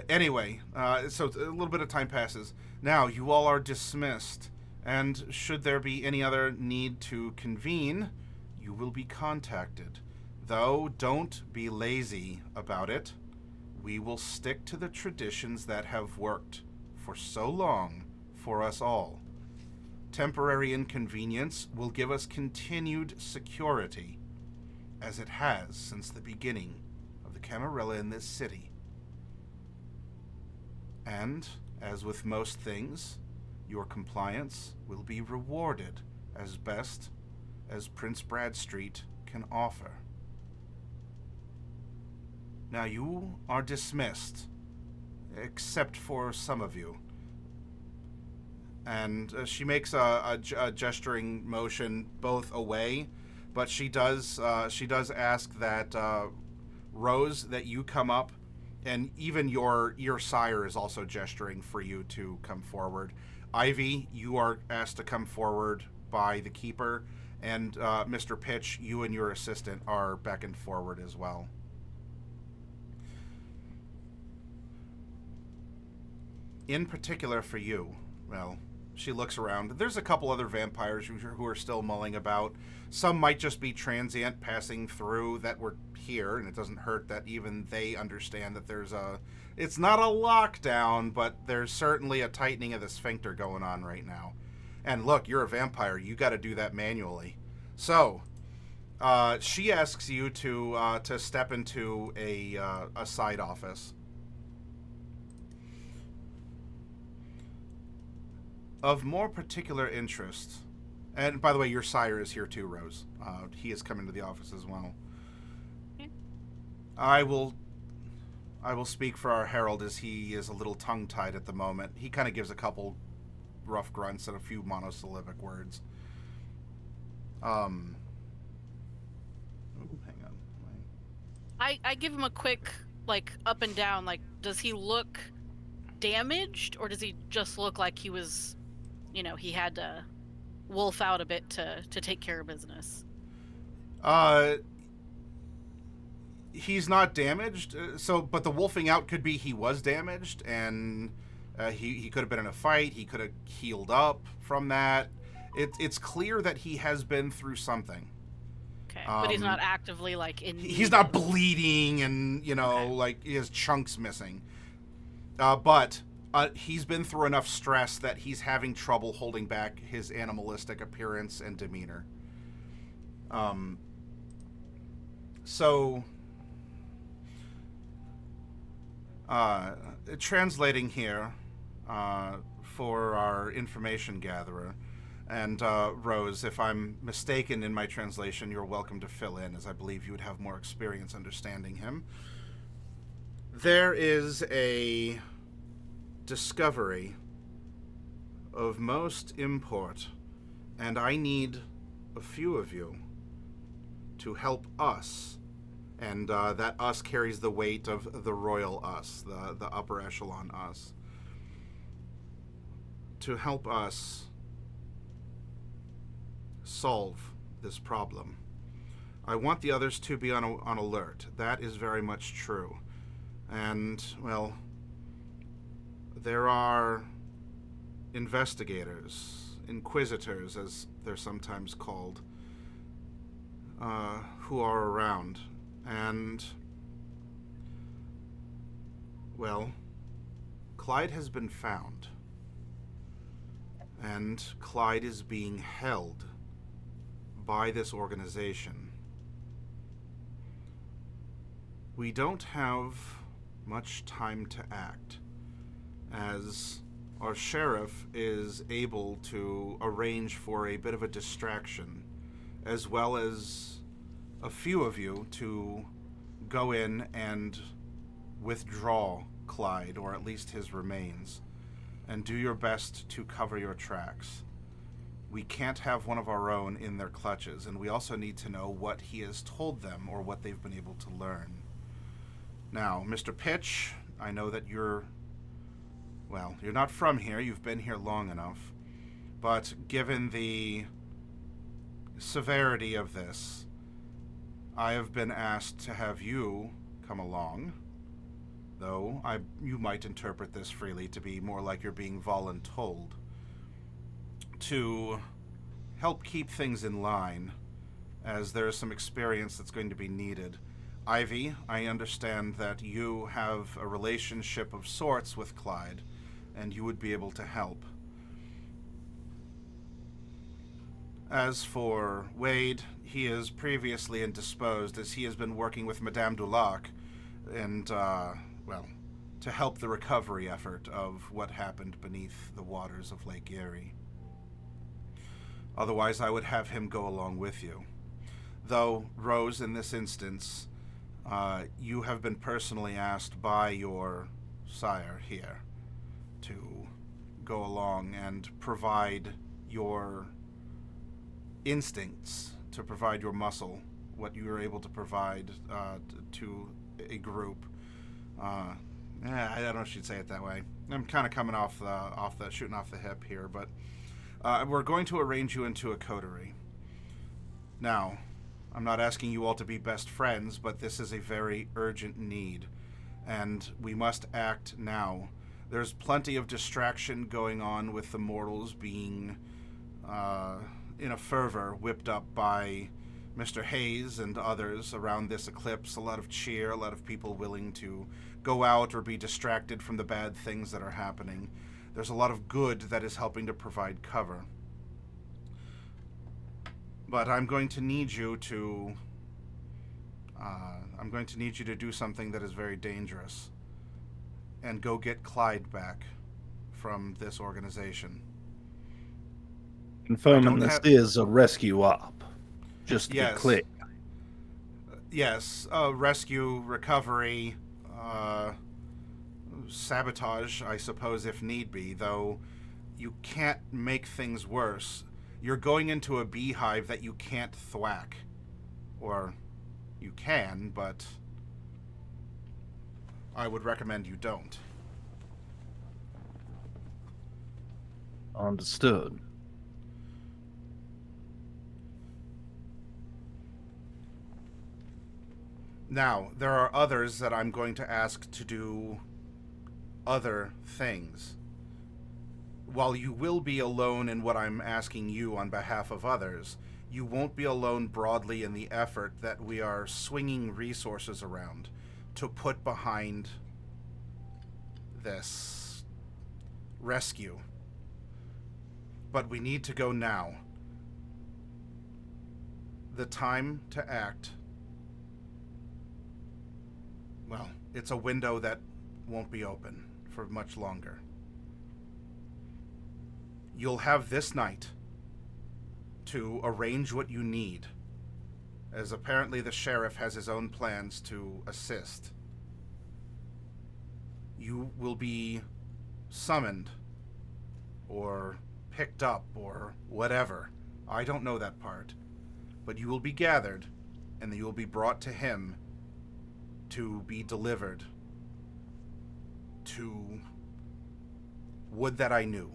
anyway, so a little bit of time passes. Now, you all are dismissed, and should there be any other need to convene, you will be contacted. Though, don't be lazy about it. We will stick to the traditions that have worked for so long for us all. Temporary inconvenience will give us continued security, as it has since the beginning of the Camarilla in this city. And, as with most things, your compliance will be rewarded as best as Prince Bradstreet can offer. Now, you are dismissed, except for some of you. And she makes a gesturing motion both away, but she does ask that Rose, that you come up, and even your sire is also gesturing for you to come forward. Ivy, you are asked to come forward by the keeper, and Mr. Pitch, you and your assistant are beckoned forward as well. In particular for you, well, she looks around. There's a couple other vampires who are still mulling about. Some might just be transient passing through that were here, and it doesn't hurt that even they understand that it's not a lockdown, but there's certainly a tightening of the sphincter going on right now. And look, you're a vampire. You got to do that manually. So, she asks you to step into a side office. Of more particular interest, and by the way, your sire is here too, Rose. He has come into the office as well. Okay. I will speak for our herald, as he is a little tongue-tied at the moment. He kind of gives a couple rough grunts and a few monosyllabic words. Hang on. I give him a quick, up and down, does he look damaged, or does he just look like he was, he had to wolf out a bit to take care of business? He's not damaged, but the wolfing out could be he was damaged, and he could have been in a fight, he could have healed up from that. It's clear that he has been through something. Okay, but he's not actively, in... He's not bleeding and, okay. He has chunks missing. But he's been through enough stress that he's having trouble holding back his animalistic appearance and demeanor. Translating here for our information gatherer, and Rose, if I'm mistaken in my translation, you're welcome to fill in, as I believe you would have more experience understanding him. There is a discovery of most import, and I need a few of you to help us And that us carries the weight of the royal us, the upper echelon us. To help us solve this problem, I want the others to be on alert. That is very much true. And, well, there are investigators, inquisitors, as they're sometimes called, who are around. And, well, Clyde has been found. And Clyde is being held by this organization. We don't have much time to act, as our sheriff is able to arrange for a bit of a distraction, as well as a few of you to go in and withdraw Clyde, or at least his remains, and do your best to cover your tracks. We can't have one of our own in their clutches, and we also need to know what he has told them or what they've been able to learn. Now, Mr. Pitch, I know that you're not from here. You've been here long enough. But given the severity of this, I have been asked to have you come along, though you might interpret this freely to be more like you're being voluntold, to help keep things in line, as there is some experience that's going to be needed. Ivy, I understand that you have a relationship of sorts with Clyde, and you would be able to help. As for Wade, he is previously indisposed, as he has been working with Madame Dulac, and, to help the recovery effort of what happened beneath the waters of Lake Erie. Otherwise, I would have him go along with you. Though, Rose, in this instance, you have been personally asked by your sire here to go along and provide your instincts, to provide your muscle, what you are able to provide to a group. I don't know if she'd say it that way. I'm kind of coming shooting off the hip here, but we're going to arrange you into a coterie. Now, I'm not asking you all to be best friends, but this is a very urgent need, and we must act now. There's plenty of distraction going on with the mortals being, in a fervor, whipped up by Mr. Hayes and others around this eclipse. A lot of cheer, a lot of people willing to go out or be distracted from the bad things that are happening. There's a lot of good that is helping to provide cover. But I'm going to need you to do something that is very dangerous, and go get Clyde back from this organization. Confirming this is a rescue op, just to be clear. Yes, rescue, recovery, sabotage, I suppose, if need be, though you can't make things worse. You're going into a beehive that you can't thwack. Or you can, but I would recommend you don't. Understood. Now, there are others that I'm going to ask to do other things. While you will be alone in what I'm asking you on behalf of others, you won't be alone broadly in the effort that we are swinging resources around to put behind this rescue. But we need to go now. The time to act, well, it's a window that won't be open for much longer. You'll have this night to arrange what you need, as apparently the sheriff has his own plans to assist. You will be summoned, or picked up, or whatever. I don't know that part. But you will be gathered, and you will be brought to him to be delivered to would that I knew.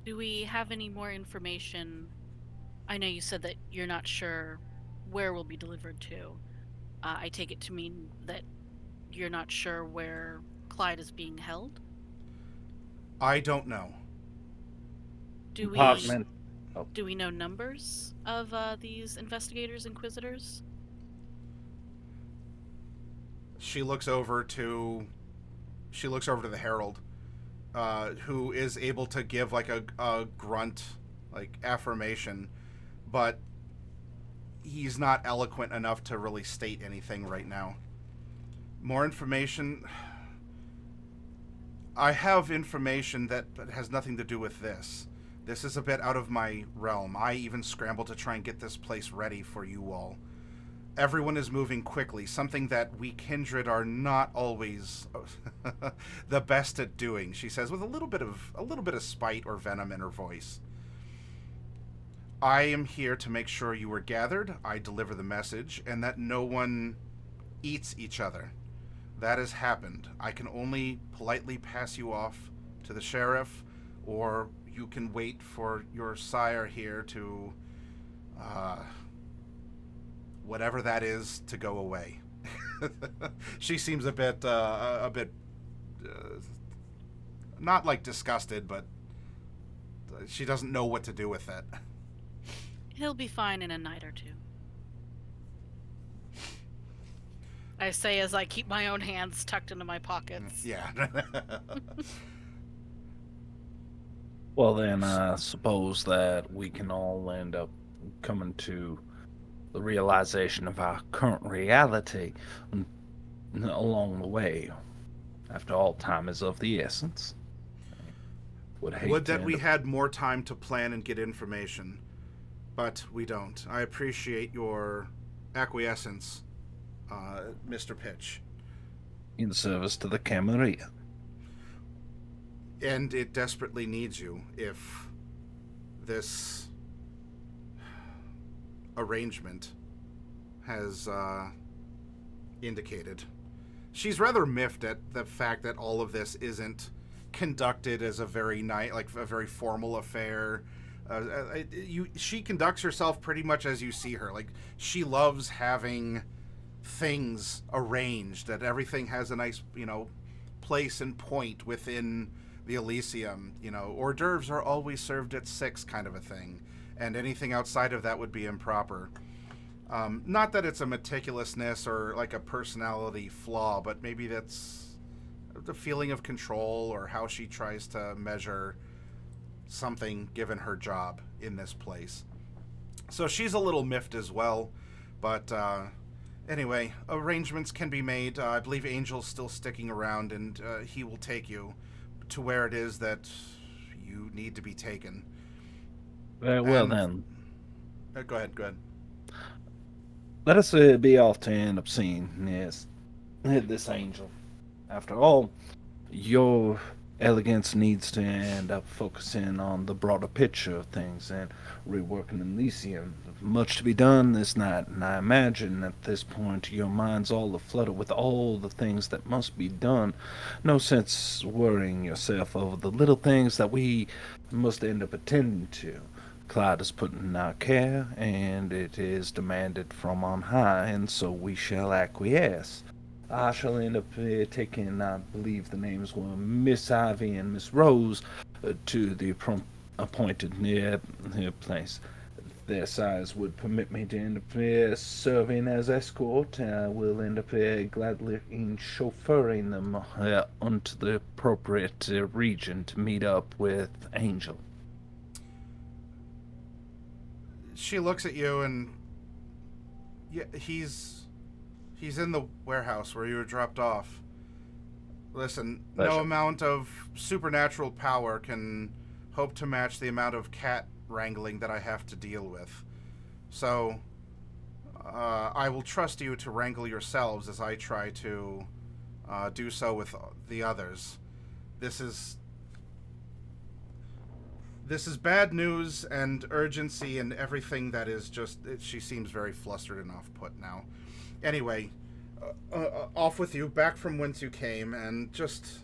Do we have any more information? I know you said that you're not sure where we'll be delivered to. I take it to mean that you're not sure where Clyde is being held? I don't know. Do we Department. do we know numbers of these investigators, inquisitors? She looks over to the Herald, who is able to give like a grunt, like affirmation, but he's not eloquent enough to really state anything right now. More information. I have information that has nothing to do with this. This is a bit out of my realm. I even scrambled to try and get this place ready for you all. Everyone is moving quickly, something that we kindred are not always the best at doing, she says, with a little bit of spite or venom in her voice. I am here to make sure you are gathered, I deliver the message, and that no one eats each other. That has happened. I can only politely pass you off to the sheriff, or you can wait for your sire here to, whatever that is, to go away. She seems a bit, not like disgusted, but she doesn't know what to do with it. He'll be fine in a night or two. I say as I keep my own hands tucked into my pockets. Yeah. Well, then I suppose that we can all end up coming to the realization of our current reality along the way. After all, time is of the essence. Would that we had more time to plan and get information, but we don't. I appreciate your acquiescence, Mr. Pitch. In service to the Camarilla. And it desperately needs you if this arrangement has indicated. She's rather miffed at the fact that all of this isn't conducted as a very a very formal affair. She conducts herself pretty much as you see her. Like, she loves having things arranged, that everything has a nice, place and point within the Elysium. Hors d'oeuvres are always served at 6 kind of a thing, and anything outside of that would be improper. Not that it's a meticulousness or like a personality flaw, but maybe that's the feeling of control or how she tries to measure something given her job in this place. So she's a little miffed as well, but anyway, arrangements can be made. I believe Angel's still sticking around, and he will take you to where it is that you need to be taken. Well, then. Go ahead. Let us be off to end up seeing this angel. After all, your elegance needs to end up focusing on the broader picture of things and reworking Elysium. Much to be done this night, and I imagine at this point your mind's all aflutter with all the things that must be done. No sense worrying yourself over the little things that we must end up attending to. Clyde is put in our care, and it is demanded from on high, and so we shall acquiesce. I shall end up taking, I believe the names were Miss Ivy and Miss Rose, to the appointed near place. Their size would permit me to end up serving as escort. I will end up gladly chauffeuring them onto the appropriate region to meet up with Angel. She looks at you, and yeah, he's in the warehouse where you were dropped off. Listen, Pleasure. No amount of supernatural power can hope to match the amount of cat wrangling that I have to deal with. So, I will trust you to wrangle yourselves as I try to do so with the others. This is This is bad news and urgency and everything that is just... She seems very flustered and off-put now. Anyway, off with you, back from whence you came, and just...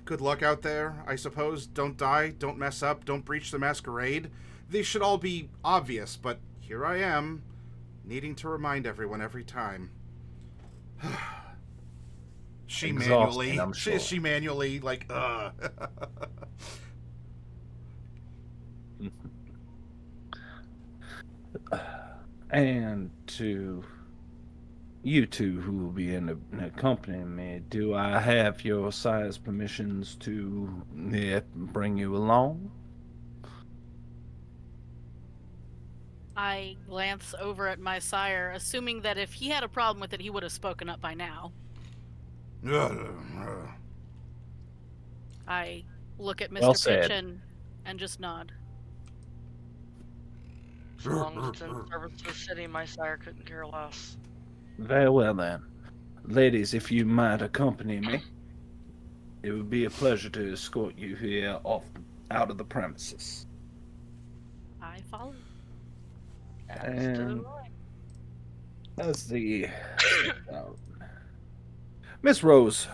Good luck out there, I suppose. Don't die, don't mess up, don't breach the Masquerade. These should all be obvious, but here I am, needing to remind everyone every time. She Exhausting, manually... I'm sure. She manually, like, And to you two who will be accompanying me, do I have your sire's permissions to bring you along? I glance over at my sire, assuming that if he had a problem with it, he would have spoken up by now. I look at Mr. Well said. Pitch and just nod. As long as it's in service to the city, my sire couldn't care less. Very well then. Ladies, if you might accompany me, it would be a pleasure to escort you here out of the premises. I follow. As to the And right. that's the Miss Rose,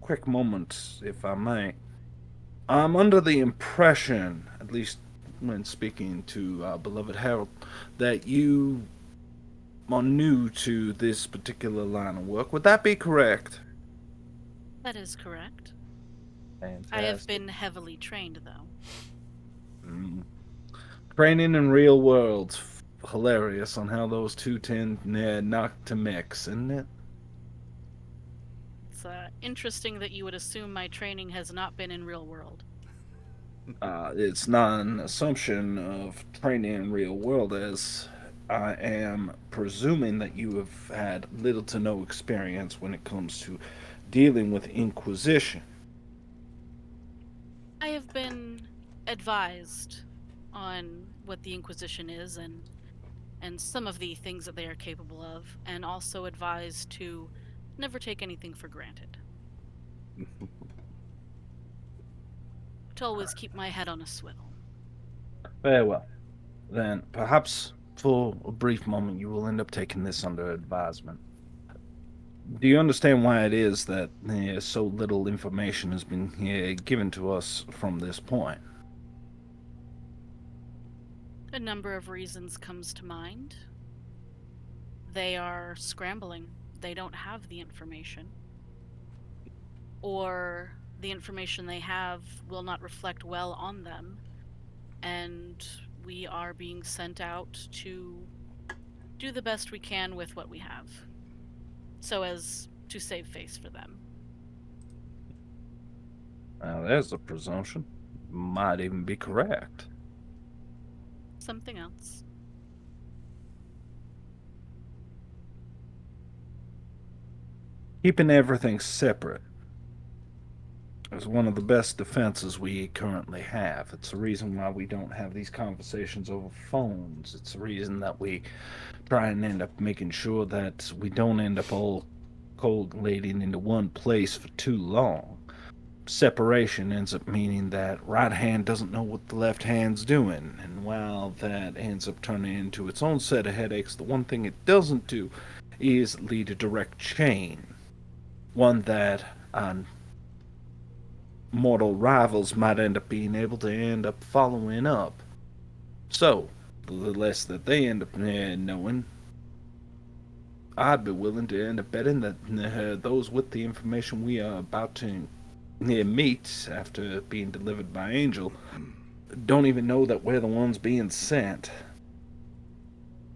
quick moment, if I may. I'm under the impression, at least when speaking to our beloved Harold, that you are new to this particular line of work. Would that be correct? That is correct. Fantastic. I have been heavily trained, though. Training in real worlds. Hilarious on how those two tend not to mix, isn't it? It's interesting that you would assume my training has not been in real world. It's not an assumption of training in real world, as I am presuming that you have had little to no experience when it comes to dealing with Inquisition. I have been advised on what the Inquisition is and some of the things that they are capable of, and also advised to never take anything for granted. To always keep my head on a swivel. Very well. Then, perhaps for a brief moment, you will end up taking this under advisement. Do you understand why it is that so little information has been given to us from this point? A number of reasons comes to mind. They are scrambling. They don't have the information. Or the information they have will not reflect well on them. And we are being sent out to do the best we can with what we have, so as to save face for them. Now, there's a presumption. Might even be correct. Something else. Keeping everything separate is one of the best defenses we currently have. It's the reason why we don't have these conversations over phones. It's the reason that we try and end up making sure that we don't end up all collating into one place for too long. Separation ends up meaning that right hand doesn't know what the left hand's doing, and while that ends up turning into its own set of headaches, the one thing it doesn't do is lead a direct chain. One that mortal rivals might end up being able to end up following up. So, the less that they end up knowing, I'd be willing to end up betting that those with the information we are about to meet after being delivered by Angel don't even know that we're the ones being sent.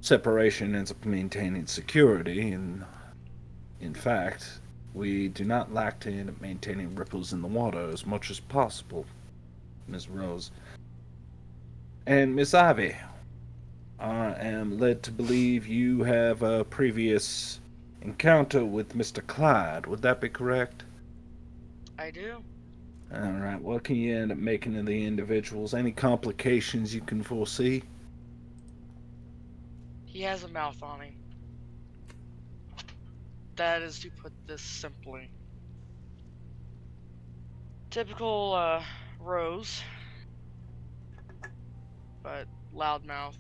Separation ends up maintaining security, and in fact, we do not lack to end up maintaining ripples in the water as much as possible, Miss Rose. And Miss Ivy, I am led to believe you have a previous encounter with Mr. Clyde. Would that be correct? I do. Alright, what can you end up making of the individuals? Any complications you can foresee? He has a mouth on him. That is to put this simply. Typical Rose. But loudmouth.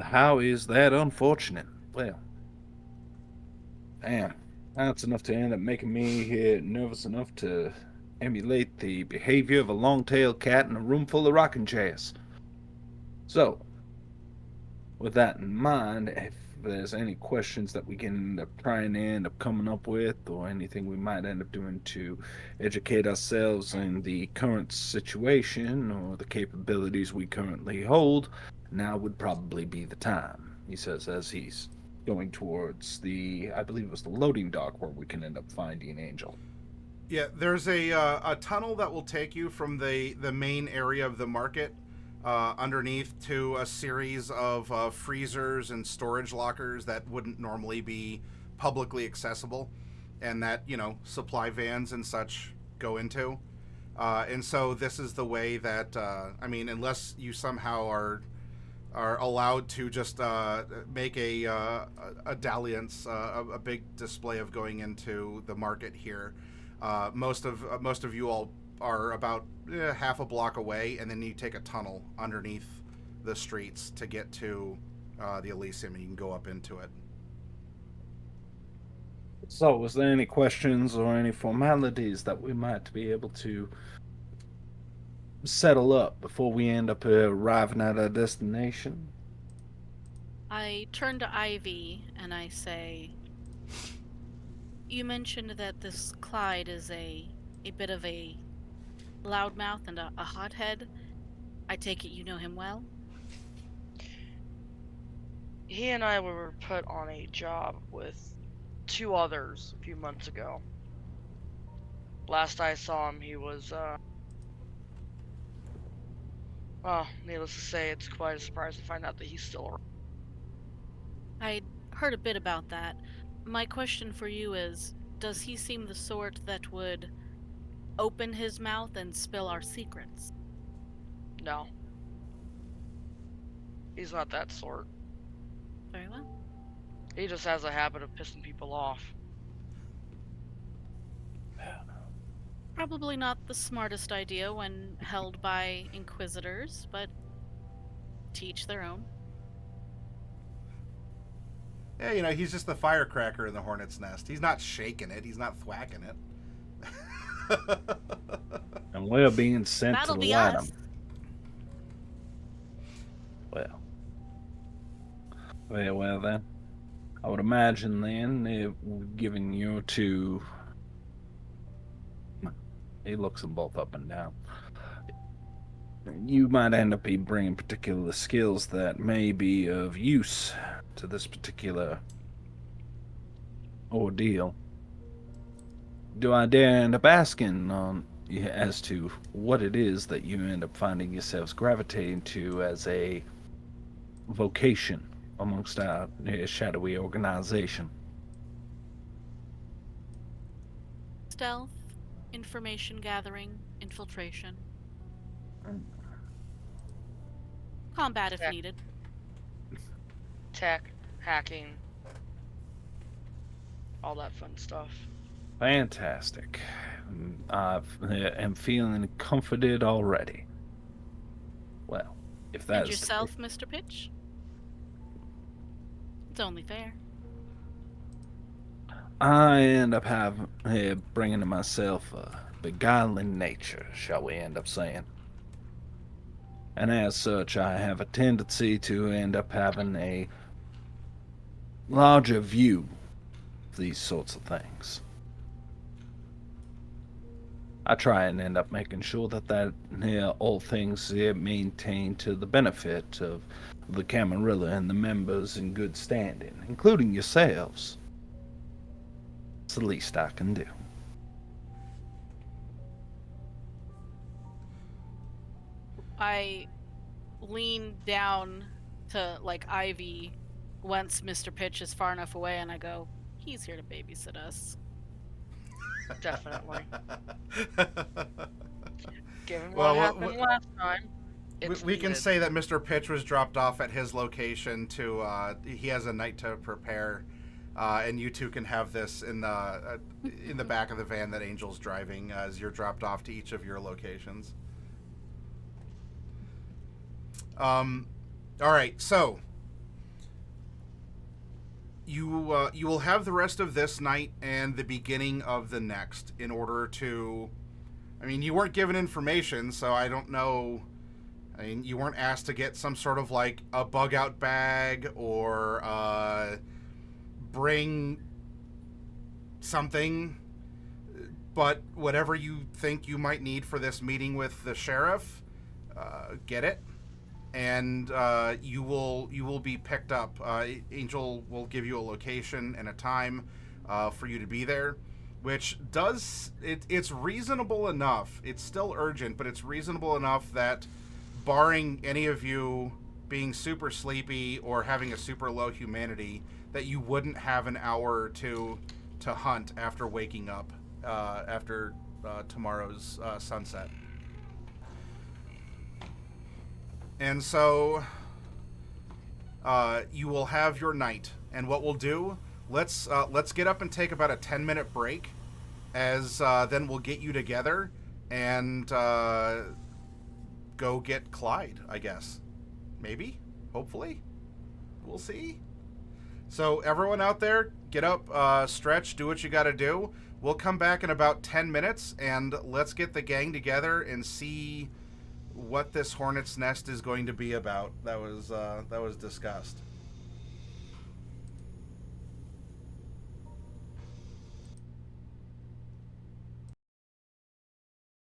How is that unfortunate? Well, damn, that's enough to end up making me nervous enough to emulate the behavior of a long-tailed cat in a room full of rocking chairs. So, with that in mind, if there's any questions that we can end up trying to end up coming up with, or anything we might end up doing to educate ourselves in the current situation or the capabilities we currently hold, now would probably be the time, he says as he's going towards I believe it was the loading dock where we can end up finding Angel. Yeah, there's a tunnel that will take you from the main area of the market underneath to a series of freezers and storage lockers that wouldn't normally be publicly accessible, and that, you know, supply vans and such go into. And so this is the way that, I mean, unless you somehow are allowed to just make a dalliance, a big display of going into the market here. Most of you all are about half a block away, and then you take a tunnel underneath the streets to get to the Elysium, and you can go up into it. So, was there any questions or any formalities that we might be able to settle up before we end up arriving at our destination? I turn to Ivy and I say, you mentioned that this Clyde is a bit of a loudmouth and a hothead. I take it you know him well? He and I were put on a job with 2 others a few months ago. Last I saw him, he was, well, needless to say, it's quite a surprise to find out that he's still around. I'd heard a bit about that. My question for you is, does he seem the sort that would open his mouth and spill our secrets? No. He's not that sort. Very well. He just has a habit of pissing people off. Probably not the smartest idea when held by inquisitors, but to each their own. Yeah, you know, he's just the firecracker in the hornet's nest. He's not shaking it. He's not thwacking it. And we're being sent That'll to be light us. him. Well then. I would imagine then, if given you to... He looks them both up and down. You might end up bringing particular skills that may be of use to this particular ordeal. Do I dare end up asking as to what it is that you end up finding yourselves gravitating to as a vocation amongst our shadowy organization? Stealth, information gathering, infiltration. Combat if Yeah. needed. Tech, hacking, all that fun stuff. Fantastic. I am feeling comforted already. Well, if And that's yourself, Mr. Pitch? It's only fair. I end up bringing to myself a beguiling nature, shall we end up saying. And as such, I have a tendency to end up having a larger view of these sorts of things. I try and end up making sure that all things maintain to the benefit of the Camarilla and the members in good standing, including yourselves. It's the least I can do. I lean down to, like, Ivy once Mr. Pitch is far enough away, and I go, he's here to babysit us. Definitely. Given Well, what happened last time, we can needed. say that Mr. Pitch was dropped off at his location to, he has a night to prepare. and you two can have this in the back of the van that Angel's driving as you're dropped off to each of your locations. All right, so you will have the rest of this night and the beginning of the next in order to. I mean, you weren't given information, so I don't know. I mean, you weren't asked to get some sort of like a bug out bag or bring something, but whatever you think you might need for this meeting with the sheriff, get it. And you will be picked up. Angel will give you a location and a time for you to be there, which it's reasonable enough. It's still urgent, but it's reasonable enough that, barring any of you being super sleepy or having a super low humanity, that you wouldn't have an hour or two to hunt after waking up after tomorrow's sunset. And so you will have your night. And what we'll do, let's get up and take about a 10-minute break, as then we'll get you together and go get Clyde, I guess. Maybe? Hopefully? We'll see. So everyone out there, get up, stretch, do what you gotta do. We'll come back in about 10 minutes, and let's get the gang together and see what this hornet's nest is going to be about that was discussed.